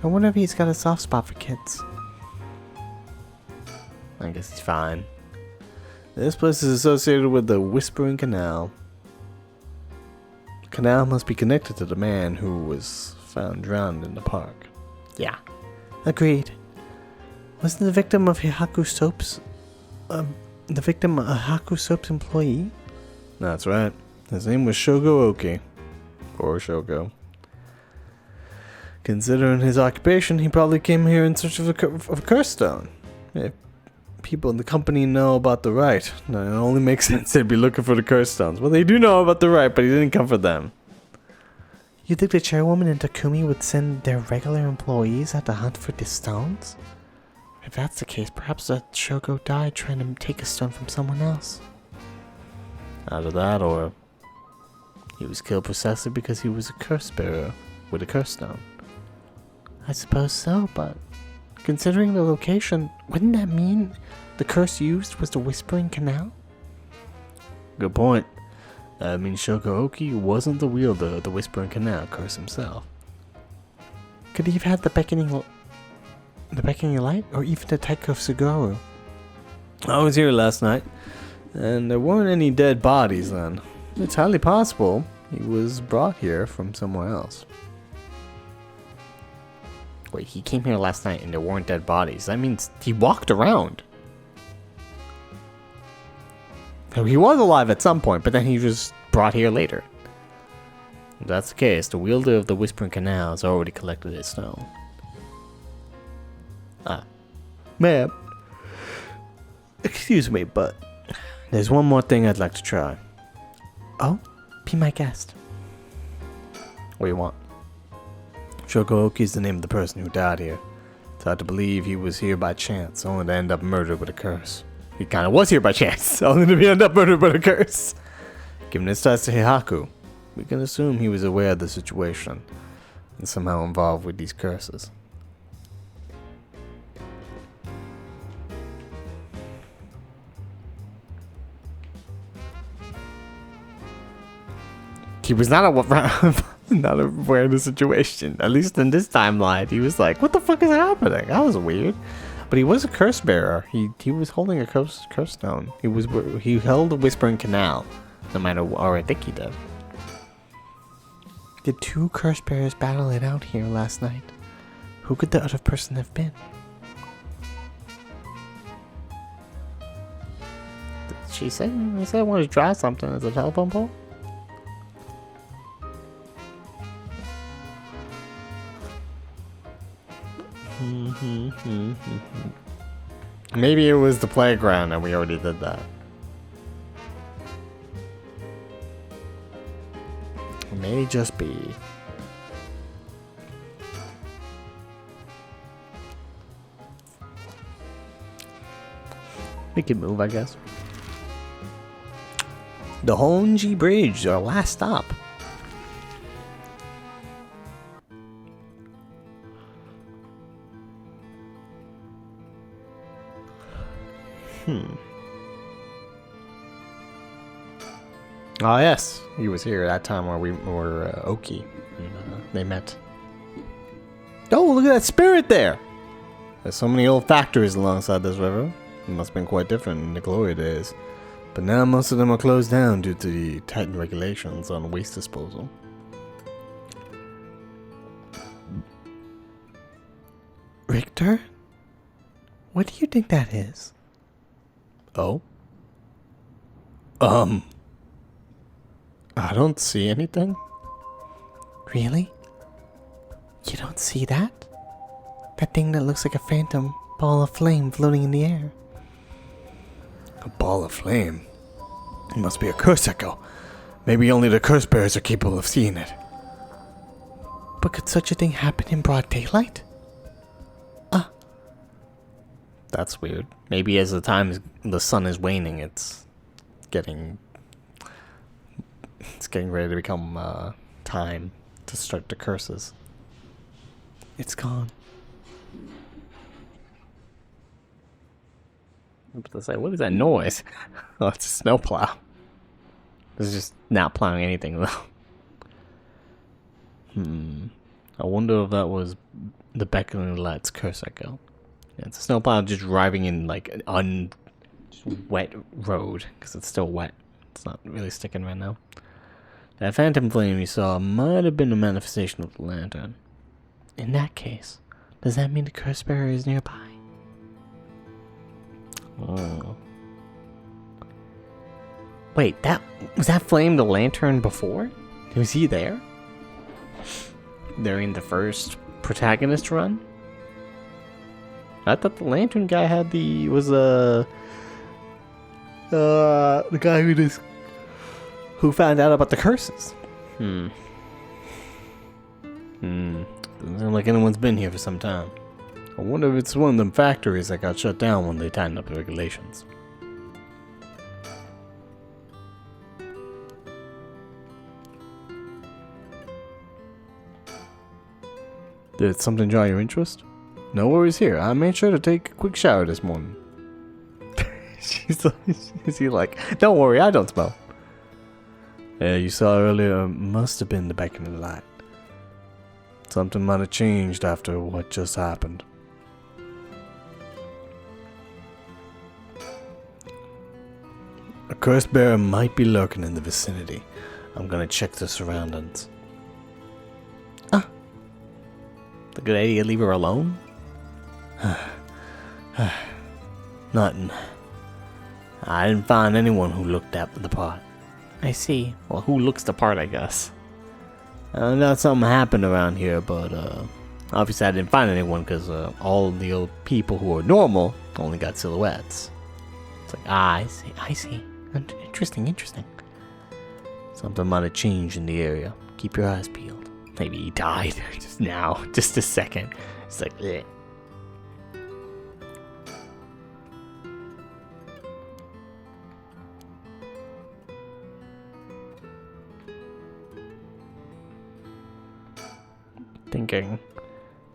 I wonder if he's got a soft spot for kids. I guess he's fine. This place is associated with the Whispering Canal. The canal must be connected to the man who was found drowned in the park. Yeah. Agreed. Wasn't the victim of Hihaku Soap's... the victim a Hihaku Soap's employee? That's right. His name was Shogo Oki. Or Shogo. Considering his occupation, he probably came here in search of a curse stone. If people in the company know about the right, then it only makes sense they'd be looking for the curse stones. Well, they do know about the right, but he didn't come for them. You think the chairwoman and Takumi would send their regular employees out to hunt for the stones? If that's the case, perhaps that Shogo died trying to take a stone from someone else. Either that, or he was killed precisely because he was a curse bearer with a curse stone. I suppose so, but considering the location, wouldn't that mean the curse used was the Whispering Canal? Good point. I mean, Shogo Oki wasn't the wielder of the Whispering Canal curse himself. Could he have had the beckoning light, or even the Taiko Suguru? I was here last night, and there weren't any dead bodies then. It's highly possible he was brought here from somewhere else. Wait, he came here last night and there weren't dead bodies. That means he walked around. So he was alive at some point, but then he was brought here later. If that's the case, the wielder of the Whispering Canal has already collected his stone. Ma'am. Excuse me, but there's one more thing I'd like to try. Oh? Be my guest. What do you want? Shogo Oki is the name of the person who died here. It's hard to believe he was here by chance, only to end up murdered with a curse. He kind of was here by chance, only to end up murdered with a curse. Given his ties to Heihaku, we can assume he was aware of the situation and somehow involved with these curses. He was not aware of the situation. At least in this timeline, he was like, "What the fuck is happening?" That was weird. But he was a curse bearer. He was holding a curse stone. He held the Whispering Canal, no matter what. Or I think he did. Did two curse bearers battle it out here last night? Who could the other person have been? She said, I wanted to draw something as a telephone pole. Maybe it was the playground and we already did that. It may just be. We can move, I guess. The Honji Bridge, our last stop. Oh yes, he was here at that time where we were Oki. And, they met. Oh, look at that spirit there! There's so many old factories alongside this river. It must have been quite different in the glory days. But now most of them are closed down due to the tightened regulations on waste disposal. Richter? What do you think that is? Oh? I don't see anything. Really? You don't see that? That thing that looks like a phantom ball of flame floating in the air. A ball of flame? It must be a curse echo. Maybe only the curse bearers are capable of seeing it. But could such a thing happen in broad daylight? That's weird. Maybe as the sun is waning, it's getting ready to become time to start the curses. It's gone. What is that noise? Oh, it's a snowplow. It's just not plowing anything though. I wonder if that was the beckoning light's curse echo. Yeah, it's a snowplow just driving in like an wet road because it's still wet. It's not really sticking right now. That phantom flame you saw might have been a manifestation of the lantern. In that case, does that mean the curse bearer is nearby? Oh. Wait, was that flame the lantern before? Was he there? During the first protagonist run? I thought the lantern guy was the guy who found out about the curses. Doesn't sound like anyone's been here for some time. I wonder if it's one of them factories that got shut down when they tightened up the regulations. Did something draw your interest? No worries here. I made sure to take a quick shower this morning. Is he like, don't worry, I don't smell. Yeah, you saw earlier must have been the beckoning light. Something might have changed after what just happened. A curse bearer might be lurking in the vicinity. I'm gonna check the surroundings. The good idea, leave her alone? Nothing. I didn't find anyone who looked at the part. I see. Well, who looks the part, I guess. I know something happened around here, but obviously I didn't find anyone because all the old people who are normal only got silhouettes. It's like, I see. Interesting. Something might have changed in the area. Keep your eyes peeled. Maybe he died just now, just a second. It's like, bleh. thinking,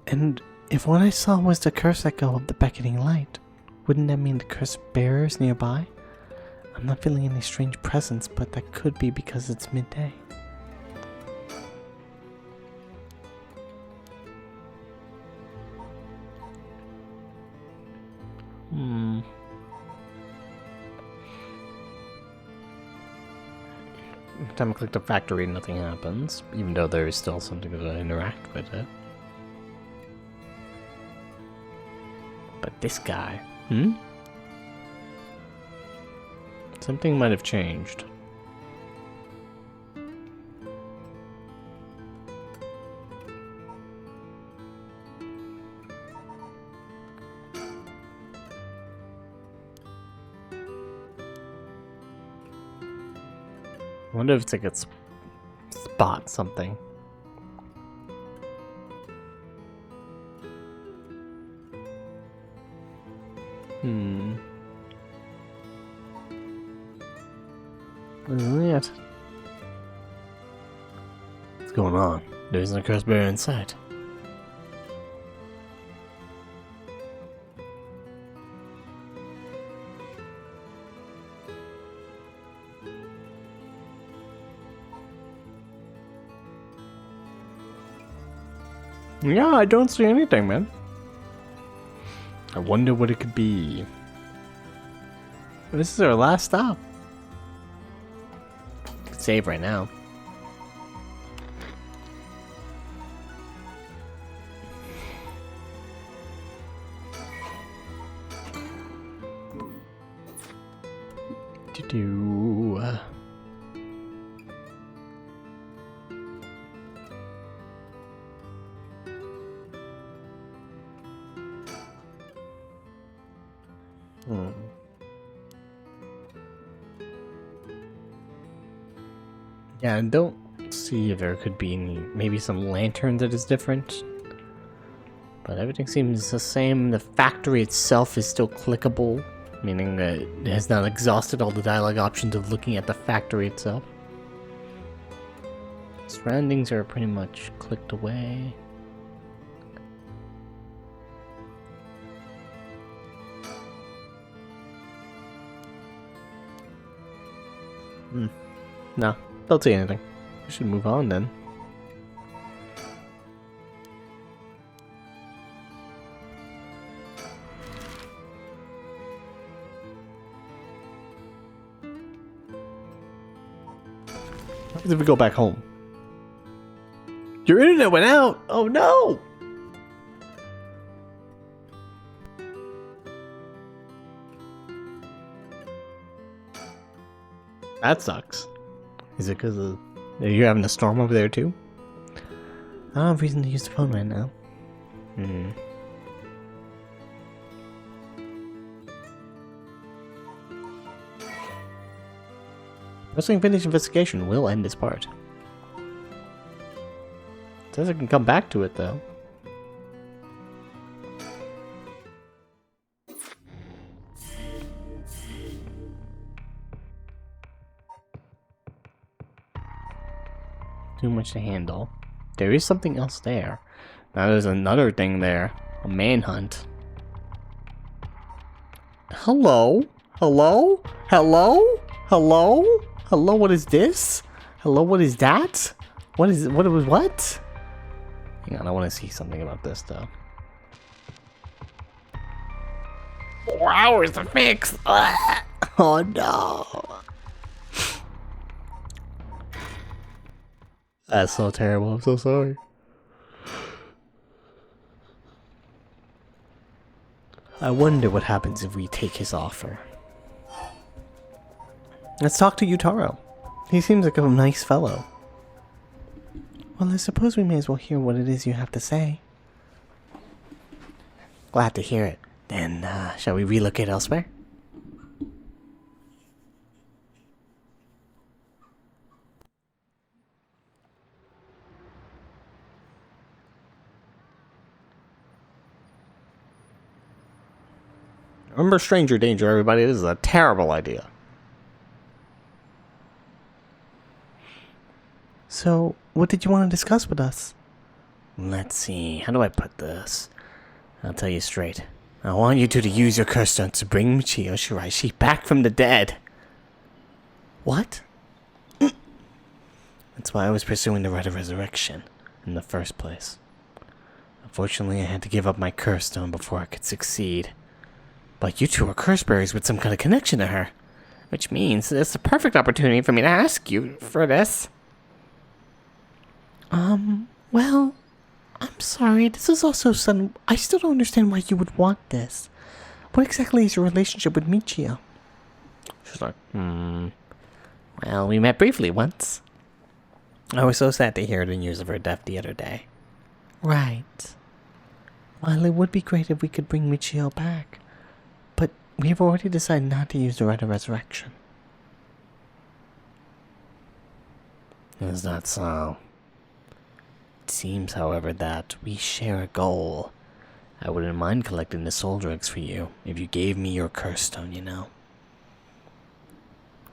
and if what I saw was the curse echo of the beckoning light, wouldn't that mean the curse bearer is nearby? I'm not feeling any strange presence, but that could be because it's midday. Every time I click the factory, nothing happens, even though there is still something to interact with it. But this guy, something might have changed. I wonder if it's like it's spot something. What is that? What's going on? There isn't a curse bearer in sight. Yeah, I don't see anything, man. I wonder what it could be. This is our last stop. Could save right now. Do-do. Yeah, I don't see if there could be any, maybe some lantern that is different. But everything seems the same. The factory itself is still clickable, meaning that it has not exhausted all the dialogue options of looking at the factory itself. Surroundings are pretty much clicked away. No, don't see anything. We should move on then. What happens if we go back home? Your internet went out! Oh no! That sucks. Is it because of... Are you having a storm over there too? I don't have reason to use the phone right now. Pressing finish investigation will end this part. Says I can come back to it though. Too much to handle. There is something else there. Now there's another thing there. A manhunt. Hello? Hello? Hello? Hello? Hello, what is this? Hello, what is that? What is it? What was what? Hang on, I want to see something about this though. 4 hours to fix! Oh no! That's so terrible, I'm so sorry. I wonder what happens if we take his offer. Let's talk to Yutaro. He seems like a nice fellow. Well, I suppose we may as well hear what it is you have to say. Glad to hear it. Then, shall we relocate elsewhere? Remember stranger danger, everybody. This is a terrible idea. So, what did you want to discuss with us? Let's see, how do I put this? I'll tell you straight. I want you two to use your curse stone to bring Michio Shiraishi back from the dead. What? That's why I was pursuing the right of resurrection in the first place. Unfortunately, I had to give up my curse stone before I could succeed. But you two are curse bearers with some kind of connection to her. Which means it's the perfect opportunity for me to ask you for this. Well, I'm sorry. This is also sudden. I still don't understand why you would want this. What exactly is your relationship with Michio? She's like, Well, we met briefly once. I was so sad to hear the news of her death the other day. Right. Well, it would be great if we could bring Michio back. But we have already decided not to use the right of resurrection. Is that so? It seems, however, that we share a goal. I wouldn't mind collecting the soul drugs for you if you gave me your curse stone, you know.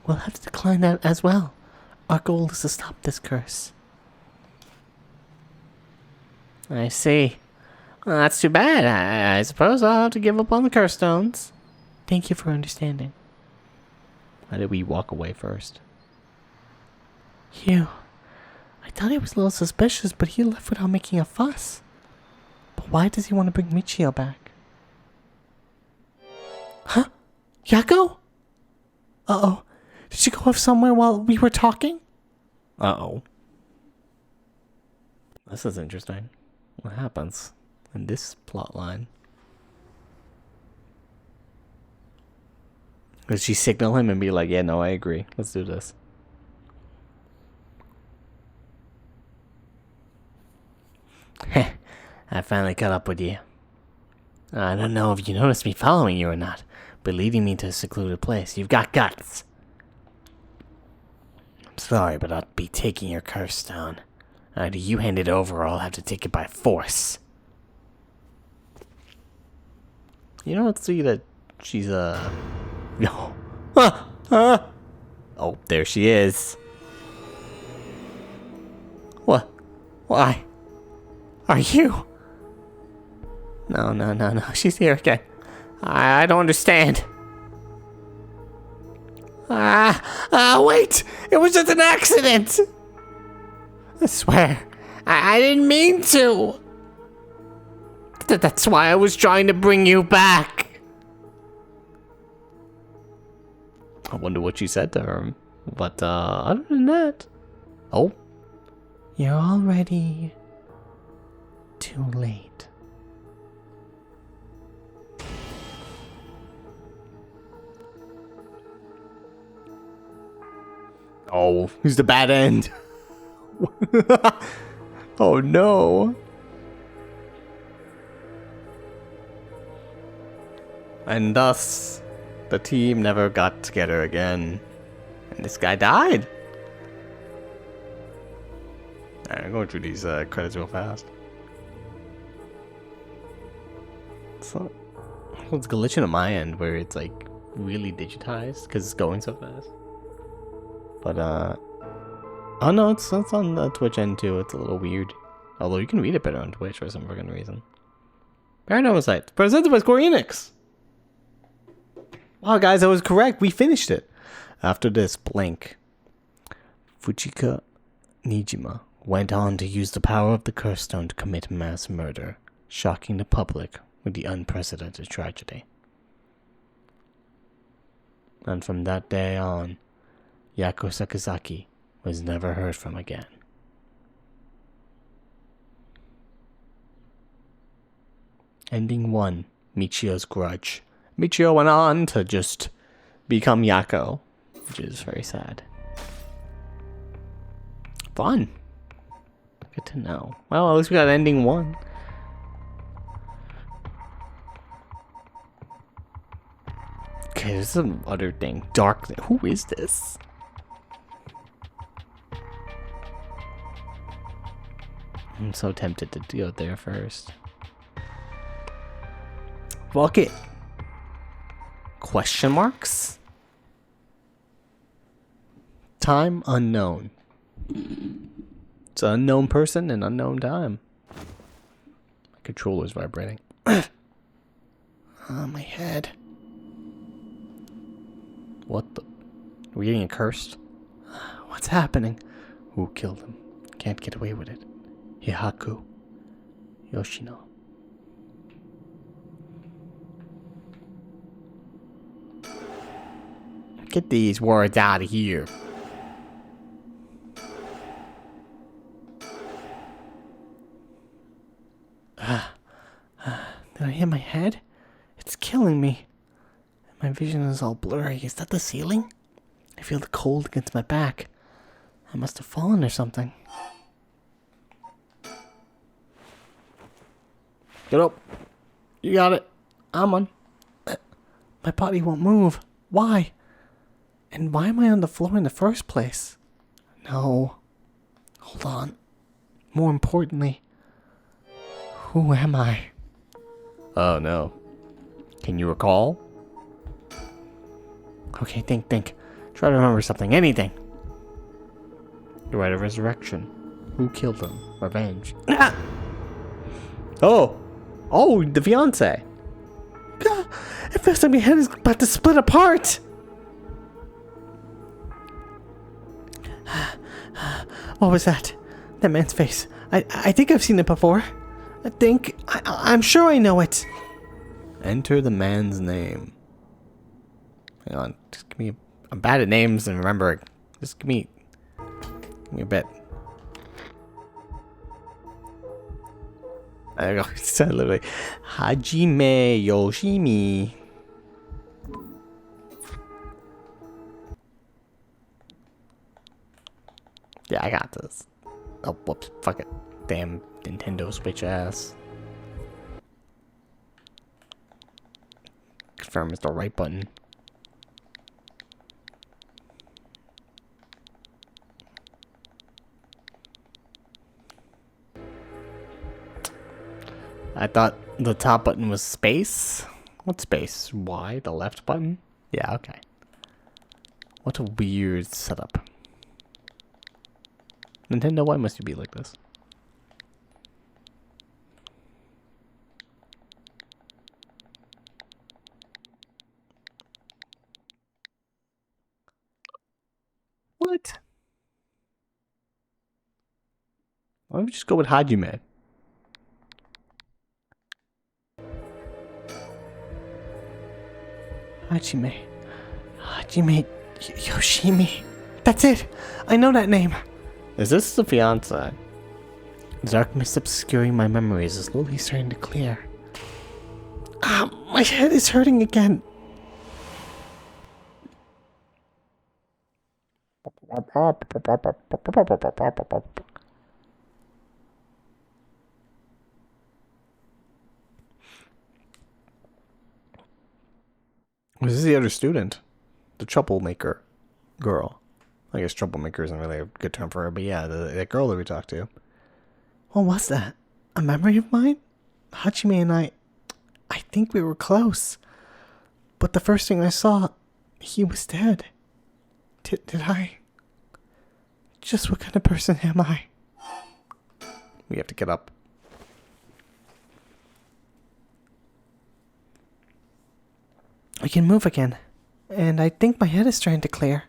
We'll have to decline that as well. Our goal is to stop this curse. I see. Well, that's too bad. I suppose I'll have to give up on the curse stones. Thank you for understanding. Why did we walk away first? Hugh, I thought he was a little suspicious, but he left without making a fuss. But why does he want to bring Michio back? Huh? Yako? Uh-oh. Did she go off somewhere while we were talking? Uh-oh. This is interesting. What happens in this plot line? Does she signal him and be like, yeah, no, I agree. Let's do this. Heh, I finally caught up with you. I don't know if you noticed me following you or not, but leading me to a secluded place. You've got guts. I'm sorry, but I'll be taking your curse stone. Either you hand it over or I'll have to take it by force. You don't see that she's no. Oh, there she is. What? Why? Are you? No. She's here again. I don't understand. Wait! It was just an accident! I swear, I didn't mean to. That's why I was trying to bring you back. I wonder what she said to her. But, other than that... Oh. You're already... too late. Oh, here's the bad end. Oh no. And thus, the team never got together again. And this guy died. Alright, I'm going through these credits real fast. So, it's glitching on my end where it's like really digitized because it's going so fast. But, oh no, it's on the Twitch end too. It's a little weird. Although you can read it better on Twitch for some friggin' reason. Paranormasight, presented by Square Enix. Wow, guys, I was correct. We finished it. After this, blank. Fujika Nijima went on to use the power of the curse stone to commit mass murder, shocking the public with the unprecedented tragedy. And from that day on, Yako Sakazaki was never heard from again. Ending 1, Michio's grudge. Michio went on to just become Yako, which is very sad. Fun. Good to know. Well, at least we got ending 1. Okay, there's some other thing. Dark thing. Who is this? I'm so tempted to go there first. Fuck it. Question marks? Time unknown. It's an unknown person and unknown time. Controller's vibrating. My head. What the? Are we getting cursed? What's happening? Who killed him? Can't get away with it. Hihaku. Yoshino. Get these words out of here. Did I hit my head? It's killing me. My vision is all blurry. Is that the ceiling? I feel the cold against my back. I must have fallen or something. Get up. You got it. I'm on. My body won't move. Why? And why am I on the floor in the first place? No. Hold on. More importantly, who am I? Oh no. Can you recall? Okay, think. Try to remember something. Anything. The right of resurrection. Who killed him? Revenge. Ah! Oh, the fiance. It feels like my head is about to split apart. What was that? That man's face. I think I've seen it before. I'm sure I know it. Enter the man's name. Hang on. Just give me. I'm bad at names and remembering. Just give me a bit. There you go. It's literally Hajime Yoshimi. Yeah, I got this. Oh, whoops. Fuck it. Damn Nintendo Switch ass. Confirm is the right button. I thought the top button was space. What space? Y? The left button? Yeah, okay. What a weird setup. Nintendo, why must you be like this? What? Why don't we just go with Hajime? Hajime Yoshimi. That's it. I know that name. Is this the fiance? The dark mist obscuring my memories is slowly starting to clear. My head is hurting again. This is the other student. The troublemaker girl. I guess troublemaker isn't really a good term for her, but yeah, the girl that we talked to. What was that? A memory of mine? Hajime and I think we were close. But the first thing I saw, he was dead. Did I? Just what kind of person am I? We have to get up. I can move again. And I think my head is starting to clear.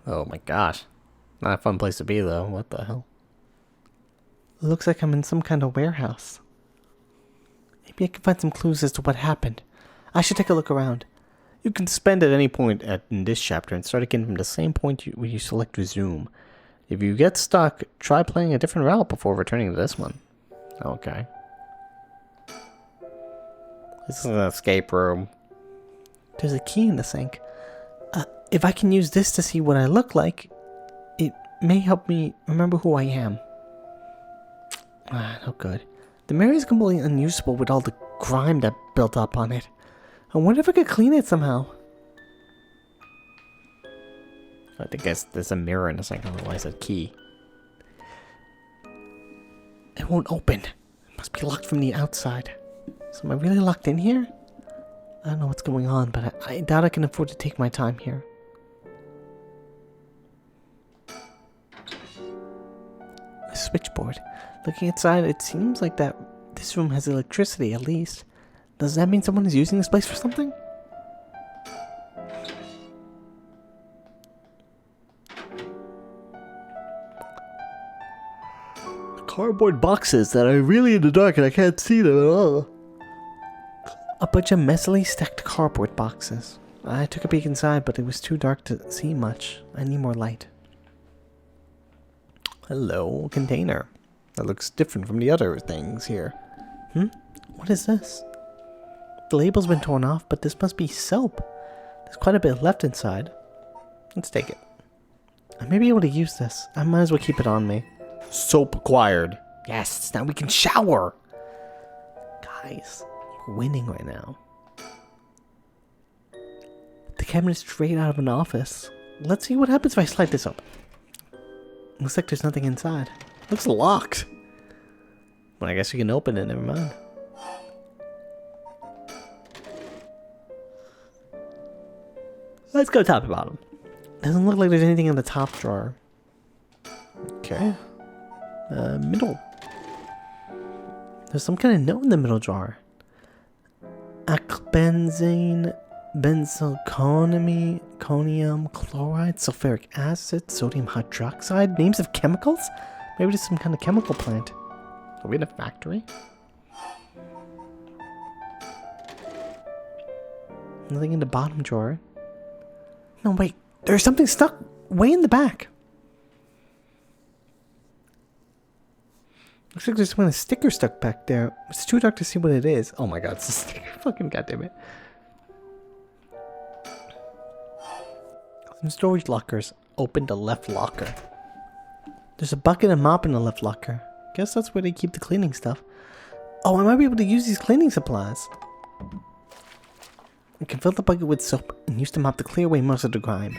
Oh my gosh. Not a fun place to be though. What the hell? Looks like I'm in some kind of warehouse. Maybe I can find some clues as to what happened. I should take a look around. You can spend at any point in this chapter and start again from the same point where you select resume. If you get stuck, try playing a different route before returning to this one. Okay. This is an escape room. There's a key in the sink. If I can use this to see what I look like, it may help me remember who I am. No good. The mirror is completely unusable with all the grime that built up on it. I wonder if I could clean it somehow. I think there's a mirror in the sink, otherwise a key. It won't open. It must be locked from the outside. So am I really locked in here? I don't know what's going on, but I doubt I can afford to take my time here. A switchboard. Looking inside, it seems like that This room has electricity, at least. Does that mean someone is using this place for something? Cardboard boxes that are really in the dark and I can't see them at all. A bunch of messily stacked cardboard boxes. I took a peek inside, but it was too dark to see much. I need more light. Hello, container. That looks different from the other things here. What is this? The label's been torn off, but this must be soap. There's quite a bit left inside. Let's take it. I may be able to use this. I might as well keep it on me. Soap acquired. Yes, now we can shower. Guys, we're winning right now. The cabinet is straight out of an office. Let's see what happens if I slide this open. Looks like there's nothing inside. Looks locked. Well, I guess you can open it, never mind. Let's go top to bottom. Doesn't look like there's anything in the top drawer. Okay. Middle. There's some kind of note in the middle drawer. Acbenzane, benzalconium chloride, sulfuric acid, sodium hydroxide. Names of chemicals? Maybe there's some kind of chemical plant. Are we in a factory? Nothing in the bottom drawer. No, wait. There's something stuck way in the back. Looks like there's some kind of sticker stuck back there. It's too dark to see what it is. Oh my god, it's a sticker. Fucking goddammit. Some storage lockers. Open the left locker. There's a bucket and mop in the left locker. Guess that's where they keep the cleaning stuff. Oh, I might be able to use these cleaning supplies. I can fill the bucket with soap and use the mop to clear away most of the grime.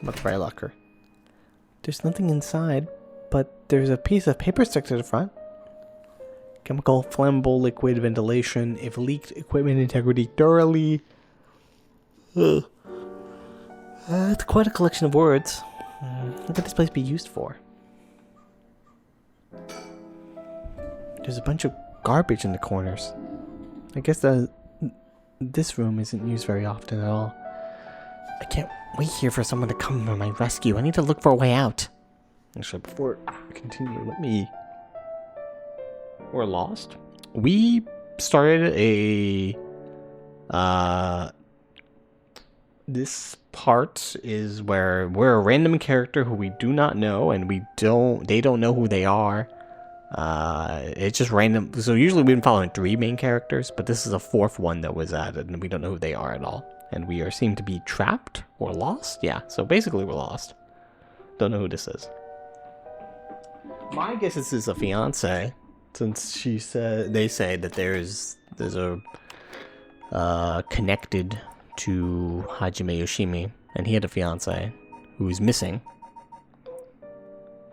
About the right locker. There's nothing inside, but there's a piece of paper stuck to the front. Chemical, flammable, liquid, ventilation, if leaked, equipment integrity thoroughly. It's quite a collection of words. What could this place be used for? There's a bunch of garbage in the corners. I guess this room isn't used very often at all. I can't wait here for someone to come to my rescue. I need to look for a way out. Actually, before I continue, we're lost. We started a... This part is where we're a random character who we do not know, and they don't know who they are. It's just random. So usually we've been following 3 main characters, but this is a 4th one that was added, and we don't know who they are at all. And we seem to be trapped or lost. Yeah, so basically we're lost. Don't know who this is. My guess this is a fiance, since they say that there's a connected to Hajime Yoshimi, and he had a fiance who is missing,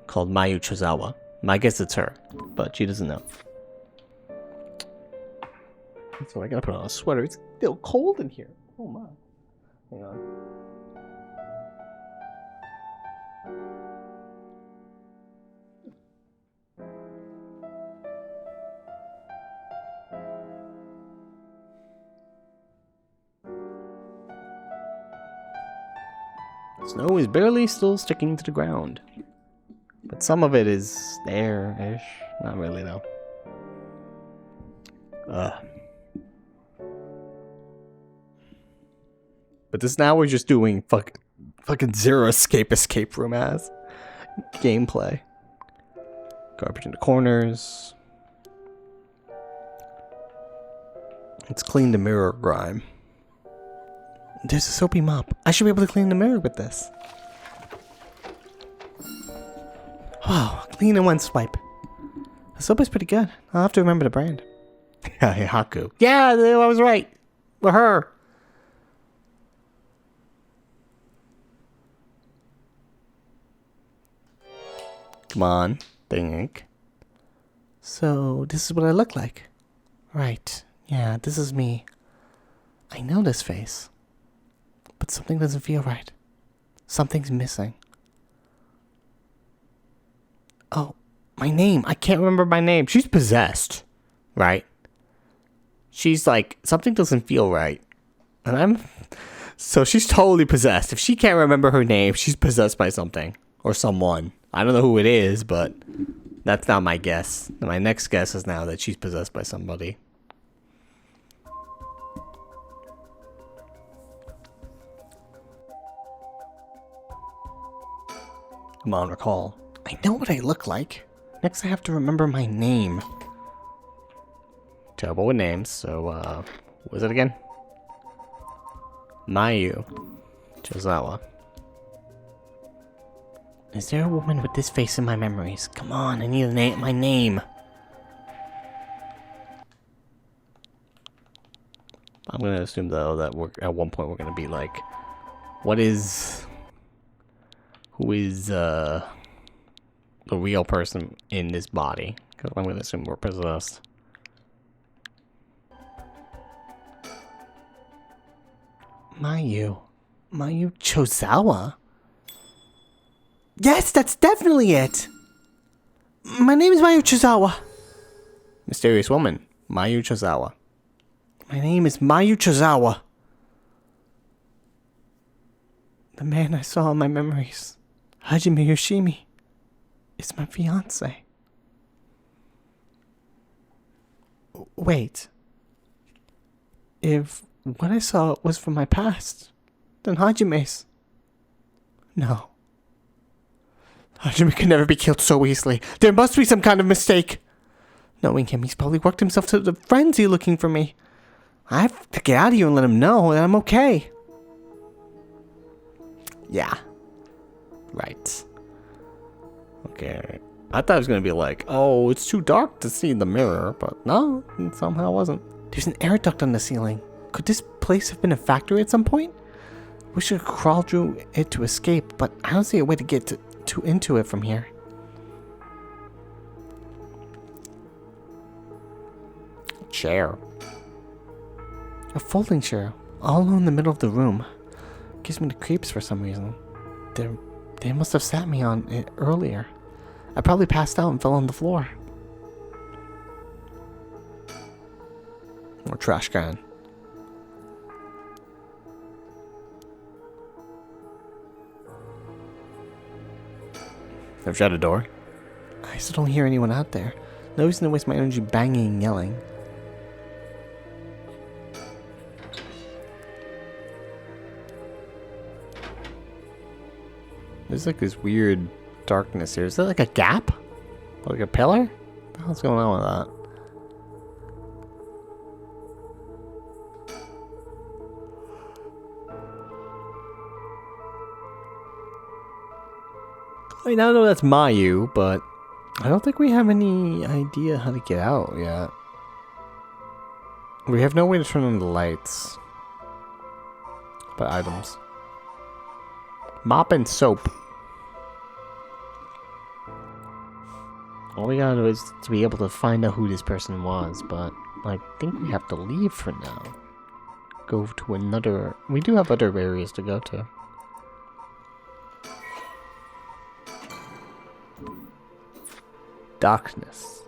called Mayu Chozawa. My guess it's her, but she doesn't know. So I gotta put on a sweater. It's still cold in here. Oh my. Hang on. Snow is barely still sticking to the ground. But some of it is there-ish. Not really, though. But this now we're just doing fucking zero escape room ass gameplay. Garbage in the corners. Let's clean the mirror grime. There's a soapy mop. I should be able to clean the mirror with this. Wow, clean in one swipe. The soap is pretty good. I'll have to remember the brand. Haku. Yeah, I was right. For her. Come on, think. So, this is what I look like. Right. Yeah, this is me. I know this face. But something doesn't feel right. Something's missing. Oh, my name. I can't remember my name. She's possessed, right? She's like, something doesn't feel right. And so she's totally possessed. If she can't remember her name, she's possessed by something or someone. I don't know who it is, but that's not my guess. My next guess is now that she's possessed by somebody. Come on, recall. I know what I look like. Next, I have to remember my name. Terrible with names, so, what was it again? Mayu Chozawa. Is there a woman with this face in my memories? Come on, I need my name. I'm gonna assume, though, that at one point we're gonna be like, who is, the real person in this body? Because I'm gonna assume we're possessed. Mayu Chozawa? Yes, that's definitely it! My name is Mayu Chozawa. Mysterious woman, Mayu Chozawa. My name is Mayu Chozawa. The man I saw in my memories, Hajime Yoshimi, is my fiance. Wait. If what I saw was from my past, then Hajime's. No. Hajime can never be killed so easily. There must be some kind of mistake. Knowing him, he's probably worked himself to the frenzy looking for me. I have to get out of here and let him know that I'm okay. Yeah. Right. Okay. I thought it was going to be like, oh, it's too dark to see in the mirror, but no, it somehow wasn't. There's an air duct on the ceiling. Could this place have been a factory at some point? Wish I could crawl through it to escape, but I don't see a way to get into it from here. Chair. A folding chair, all alone in the middle of the room. Gives me the creeps for some reason. They must have sat me on it earlier. I probably passed out and fell on the floor. Or trash can. I've shut a door. I still don't hear anyone out there. No reason to waste my energy banging and yelling. There's like this weird darkness here. Is that like a gap? Like a pillar? What the hell's going on with that? I mean, I don't know if that's Mayu, but I don't think we have any idea how to get out yet. We have no way to turn on the lights. But items. Mop and soap. All we gotta do is to be able to find out who this person was, but I think we have to leave for now. Go to another... We do have other areas to go to. Darkness.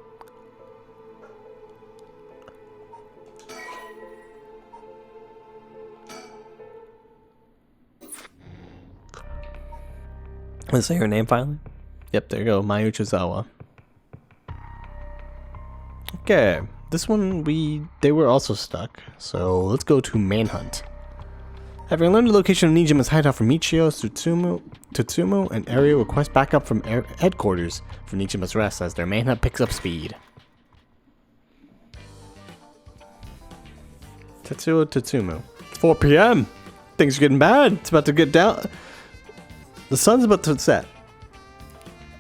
Let's say her name finally. Yep, there you go, Mayu Chozawa. Okay, this one they were also stuck, so let's go to Manhunt. Having learned the location of Nijima's hideout from Michio, Tutsumu, and Area request backup from headquarters for Nijima's rest as their manhunt picks up speed. Tetsuo Tutsumu. It's 4 p.m. Things are getting bad. It's about to get down. The sun's about to set.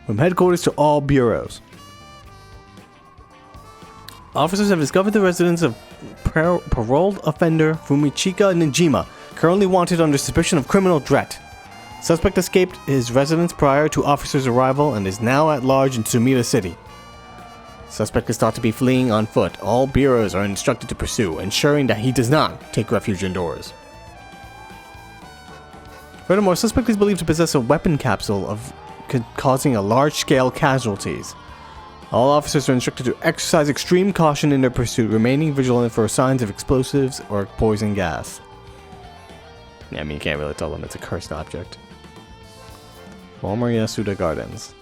From headquarters to all bureaus. Officers have discovered the residence of paroled offender Fumichika Nijima, currently wanted under suspicion of criminal threat. Suspect escaped his residence prior to officers' arrival and is now at large in Sumida City. Suspect is thought to be fleeing on foot. All bureaus are instructed to pursue, ensuring that he does not take refuge indoors. Furthermore, suspect is believed to possess a weapon capsule of causing a large-scale casualties. All officers are instructed to exercise extreme caution in their pursuit, remaining vigilant for signs of explosives or poison gas. Yeah, I mean, you can't really tell them it's a cursed object. Walmart Yasuda Gardens.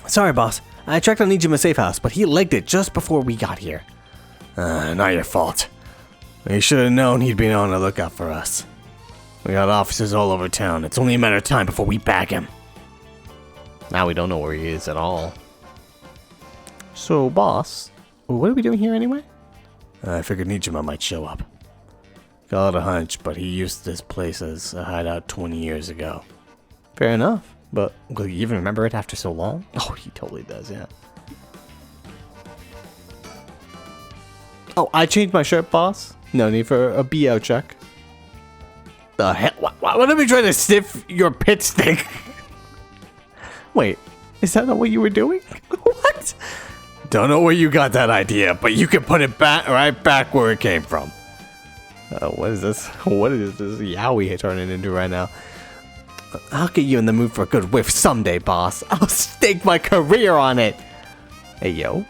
Sorry, boss. I tracked down Nijima's safe house, but he legged it just before we got here. Not your fault. You should have known he'd been on the lookout for us. We got officers all over town. It's only a matter of time before we bag him. Now we don't know where he is at all. So, boss, what are we doing here anyway? I figured Nijima might show up. Got a hunch, but he used this place as a hideout 20 years ago. Fair enough, but will you even remember it after so long? Oh, he totally does, yeah. Oh, I changed my shirt, boss. No need for a BO check. The hell? What are we trying to sniff your pit stick? Wait, is that not what you were doing? What? Don't know where you got that idea, but you can put it back right back where it came from. What is this? What is this yaoi turning into right now? I'll get you in the mood for a good whiff someday, boss. I'll stake my career on it. Hey, yo.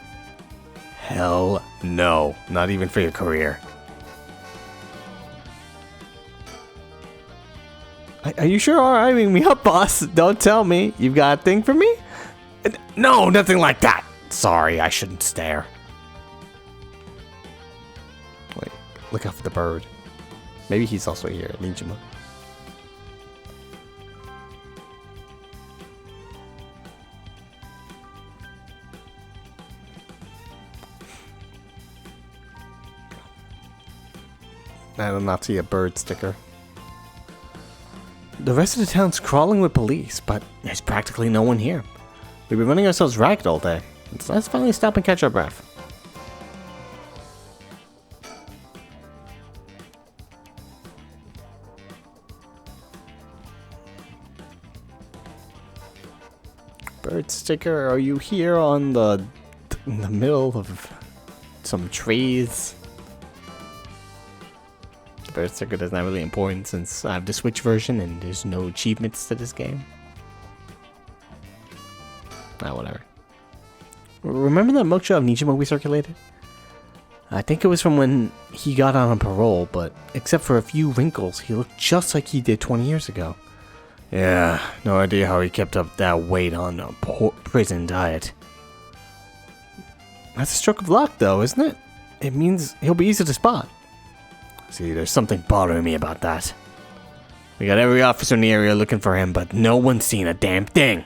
Hell no. Not even for your career. Are you sure eyeing me up, boss? Don't tell me. You've got a thing for me? No, nothing like that. Sorry, I shouldn't stare. Wait, look out for the bird. Maybe he's also here, Nijima. I did not see a bird sticker. The rest of the town's crawling with police, but there's practically no one here. We've been running ourselves ragged all day. Let's finally stop and catch our breath. Bird sticker, are you here in the middle of some trees? The bird sticker is not really important since I have the Switch version and there's no achievements to this game. Whatever. Remember that mugshot of Nijima we circulated? I think it was from when he got out on parole, but except for a few wrinkles, he looked just like he did 20 years ago. Yeah, no idea how he kept up that weight on a prison diet. That's a stroke of luck, though, isn't it? It means he'll be easy to spot. See, there's something bothering me about that. We got every officer in the area looking for him, but no one's seen a damn thing.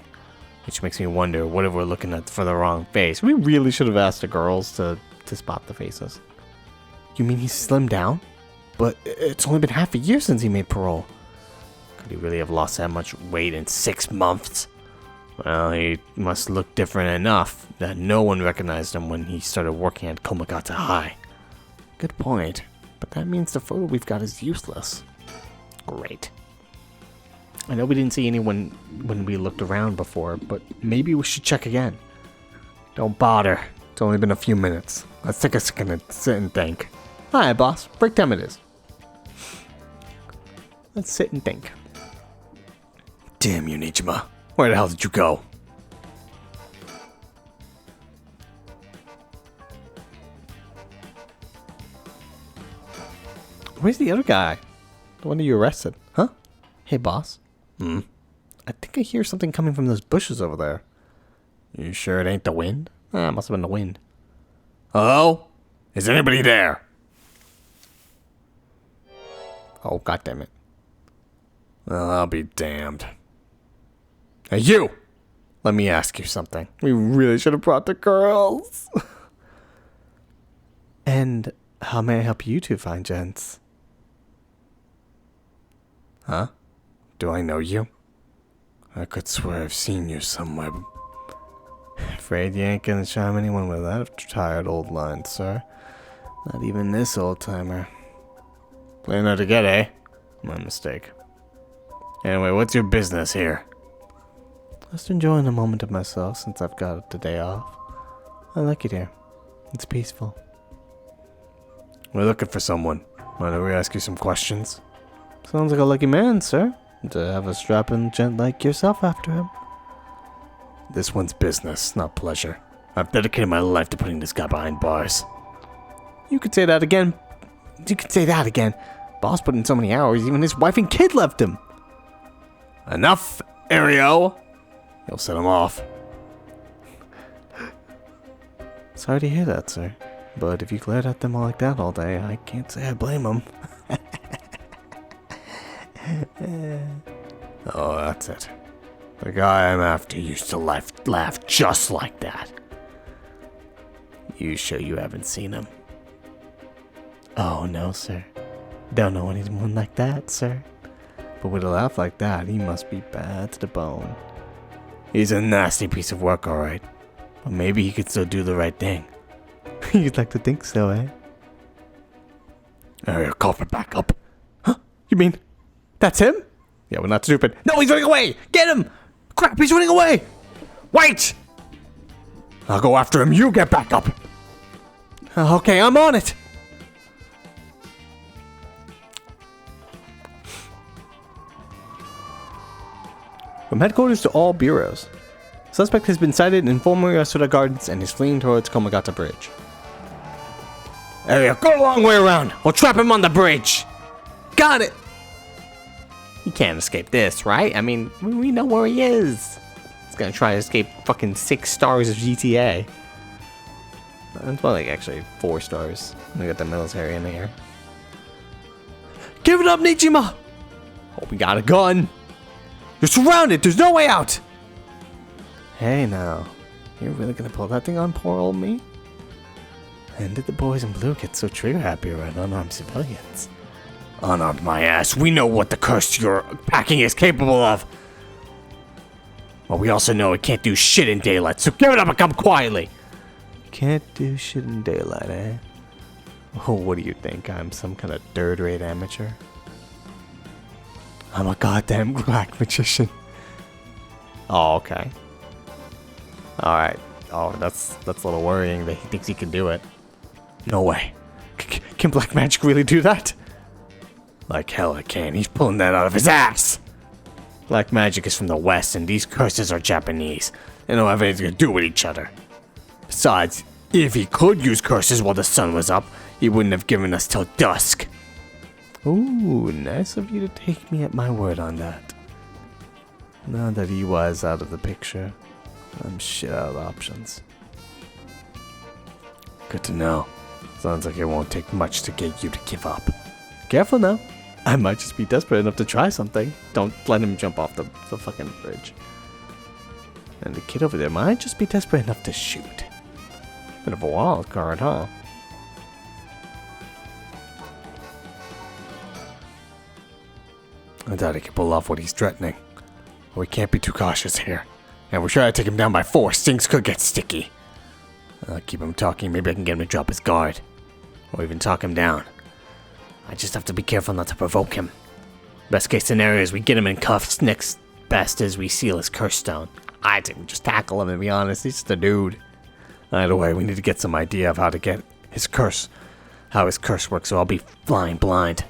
Which makes me wonder, what if we're looking at for the wrong face? We really should have asked the girls to spot the faces. You mean he's slimmed down? But it's only been half a year since he made parole. Could he really have lost that much weight in 6 months? Well, he must look different enough that no one recognized him when he started working at Komagata High. Good point. But that means the photo we've got is useless. Great. I know we didn't see anyone when we looked around before, but maybe we should check again. Don't bother. It's only been a few minutes. Let's take a second and sit and think. Hi, boss. Break time it is. Let's sit and think. Damn you, Nijima. Where the hell did you go? Where's the other guy? The one that you arrested? Huh? Hey, boss. I think I hear something coming from those bushes over there. You sure it ain't the wind? It must have been the wind. Hello? Is anybody there? Oh, goddammit. Well, I'll be damned. Hey, you! Let me ask you something. We really should have brought the girls. And how may I help you two fine gents? Huh? Do I know you? I could swear I've seen you somewhere. Afraid you ain't gonna charm anyone with that tired old line, sir. Not even this old-timer. Playing hard to get, eh? My mistake. Anyway, what's your business here? Just enjoying a moment of myself since I've got the day off. I like it here. It's peaceful. We're looking for someone. Mind if we ask you some questions? Sounds like a lucky man, sir, to have a strapping gent like yourself after him. This one's business, not pleasure. I've dedicated my life to putting this guy behind bars. You could say that again. Boss put in so many hours, even his wife and kid left him. Enough, Ario! You'll set him off. Sorry to hear that, sir. But if you glared at them all like that all day, I can't say I blame them. Oh, that's it. The guy I'm after used to laugh just like that. You sure you haven't seen him? Oh, no, sir. Don't know anyone like that, sir. But with a laugh like that, he must be bad to the bone. He's a nasty piece of work, alright. But maybe he could still do the right thing. You'd like to think so, eh? Area, call for backup. Huh? You mean that's him? Yeah, we're not stupid. No, he's running away! Get him! Crap, he's running away! Wait! I'll go after him. You get back up. Okay, I'm on it. From headquarters to all bureaus. Suspect has been sighted in former Yasuda Gardens and is fleeing towards Komagata Bridge. Area, go a long way around. We'll trap him on the bridge. Got it. He can't escape this, right? I mean, we know where he is. He's gonna try to escape fucking 6 stars of GTA. It's more like actually 4 stars. We got the military in here. Give it up, Nijima! Oh, we got a gun. You're surrounded. There's no way out. Hey now, you're really gonna pull that thing on poor old me? And did the boys in blue get so trigger happy around unarmed civilians? Unarmed my ass. We know what the curse you're packing is capable of. Well, we also know it can't do shit in daylight, so give it up and come quietly. Can't do shit in daylight, eh? Oh, what do you think? I'm some kind of third-rate amateur? I'm a goddamn black magician. Oh, okay. Alright. Oh, that's a little worrying that he thinks he can do it. No way. Can black magic really do that? Like hell it can. He's pulling that out of his ass. Black magic is from the West, and these curses are Japanese. They don't have anything to do with each other. Besides, if he could use curses while the sun was up, he wouldn't have given us till dusk. Ooh, nice of you to take me at my word on that. Now that he was out of the picture, I'm shit out of options. Good to know. Sounds like it won't take much to get you to give up. Careful now. I might just be desperate enough to try something. Don't let him jump off the fucking bridge. And the kid over there might just be desperate enough to shoot. Bit of a wild card, huh? I doubt he can pull off what he's threatening. We can't be too cautious here. And we're trying to take him down by force. Things could get sticky. I'll keep him talking. Maybe I can get him to drop his guard. Or even talk him down. I just have to be careful not to provoke him. Best case scenario is we get him in cuffs. Next best is we seal his curse stone. I think we just tackle him, to be honest. He's just a dude. Either way, we need to get some idea of how to get his curse. How his curse works, so I'll be flying blind.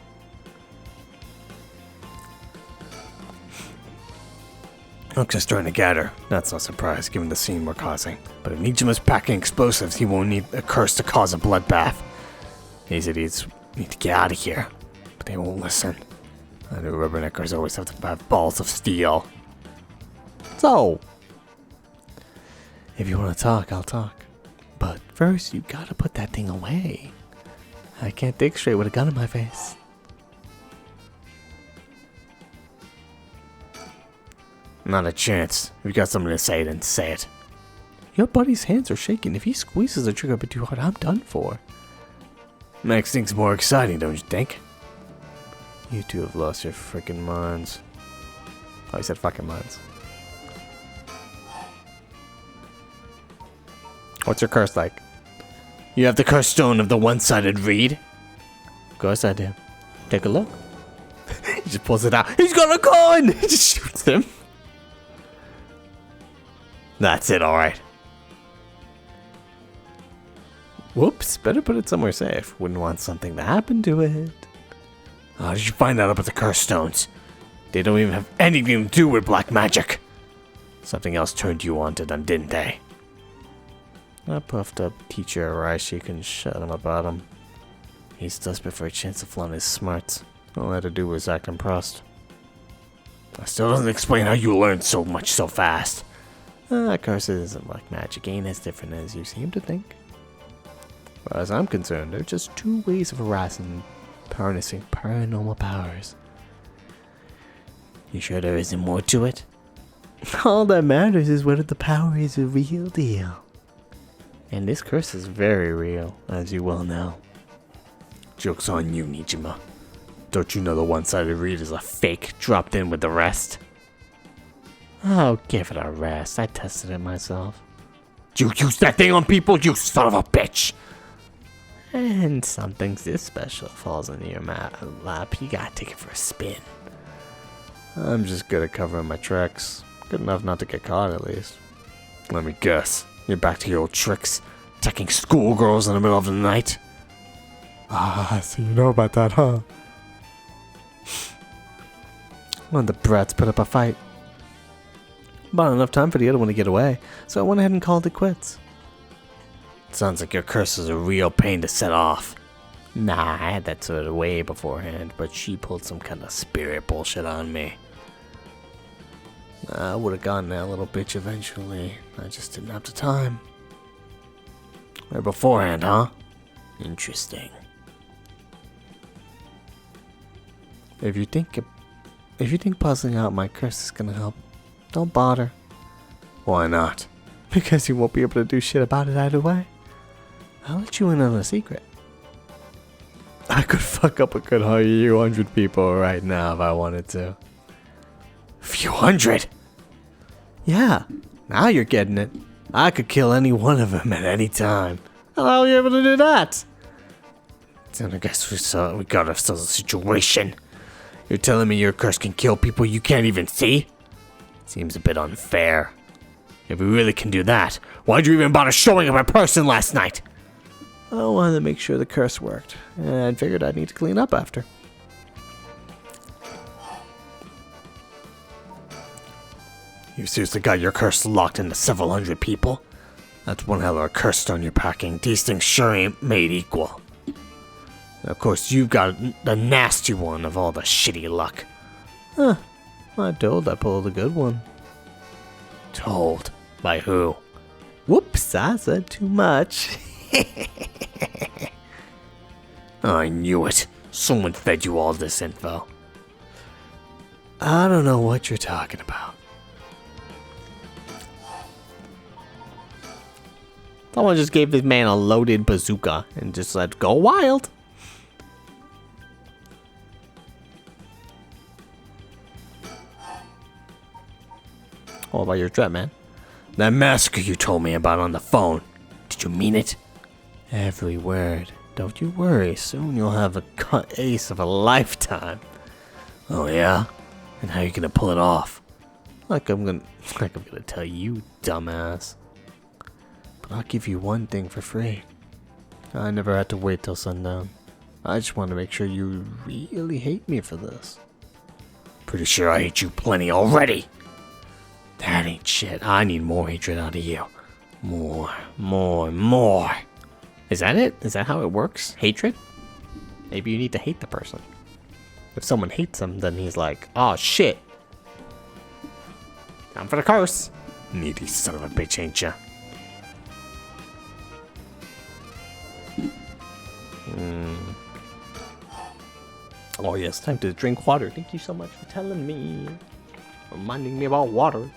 Looks are starting to gather. That's no surprise, given the scene we're causing. But if Nijima's packing explosives, he won't need a curse to cause a bloodbath. These idiots need to get out of here. But they won't listen. I know rubberneckers always have to have balls of steel. So, if you want to talk, I'll talk. But first, you gotta put that thing away. I can't think straight with a gun in my face. Not a chance. If you got something to say, then say it. Your buddy's hands are shaking. If he squeezes the trigger a bit too hard, I'm done for. Makes things more exciting, don't you think? You two have lost your freaking minds. Oh, he said fucking minds. What's your curse like? You have the curse stone of the one-sided reed? Of course I do. Take a look. He just pulls it out. He's got a gun! He just shoots him. That's it, alright. Whoops, better put it somewhere safe. Wouldn't want something to happen to it. How did you find out about the curse stones? They don't even have anything to do with black magic. Something else turned you on to them, didn't they? That puffed up teacher Arashi couldn't shut him about him. He's desperate for a chance to flaunt his smarts. All I had to do was act impressed. That still doesn't explain how you learned so much so fast. Curses isn't black magic, ain't as different as you seem to think. As far as I'm concerned, they're just two ways of harassing, harnessing paranormal powers. You sure there isn't more to it? All that matters is whether the power is a real deal. And this curse is very real, as you well know. Joke's on you, Nijima. Don't you know the one-sided read is a fake dropped in with the rest? Oh, give it a rest. I tested it myself. You used that thing on people, you son of a bitch! And something this special falls into your lap, you gotta take it for a spin. I'm just good at covering my tracks. Good enough not to get caught, at least. Let me guess. You're back to your old tricks. Attacking schoolgirls in the middle of the night. Ah, so you know about that, huh? One of the brats put up a fight. About enough time for the other one to get away, so I went ahead and called it quits. Sounds like your curse is a real pain to set off. Nah, I had that sort of way beforehand, but she pulled some kind of spirit bullshit on me. I would have gotten that little bitch eventually. I just didn't have the time. Or beforehand, huh? Interesting. If you think puzzling out my curse is gonna help, don't bother. Why not? Because you won't be able to do shit about it either way. I'll let you in on a secret. I could fuck up a good few hundred people right now if I wanted to. Few hundred? Yeah, now you're getting it. I could kill any one of them at any time. How are you able to do that? Then I guess we got ourselves a situation. You're telling me your curse can kill people you can't even see? Seems a bit unfair. If we really can do that, why'd you even bother showing up in person last night? I wanted to make sure the curse worked, and I figured I'd need to clean up after. You seriously got your curse locked into several hundred people? That's one hell of a curse stone you're packing. These things sure ain't made equal. And of course, you've got the nasty one of all the shitty luck. Huh. I'm told I pulled a good one. Told? By who? Whoops, I said too much. I knew it. Someone fed you all this info. I don't know what you're talking about. Someone just gave this man a loaded bazooka and just said, go wild. What about your threat, man? That massacre you told me about on the phone. Did you mean it? Every word. Don't you worry. Soon you'll have a cut ace of a lifetime. Oh yeah? And how are you gonna pull it off? Like I'm gonna tell you, dumbass. But I'll give you one thing for free. I never had to wait till sundown. I just want to make sure you really hate me for this. Pretty sure I hate you plenty already. That ain't shit. I need more hatred out of you. More. Is that it? Is that how it works? Hatred? Maybe you need to hate the person. If someone hates him, then he's like, oh shit. Time for the curse. Needy son of a bitch, ain't ya? Oh yes, time to drink water. Thank you so much for telling me. Reminding me about water.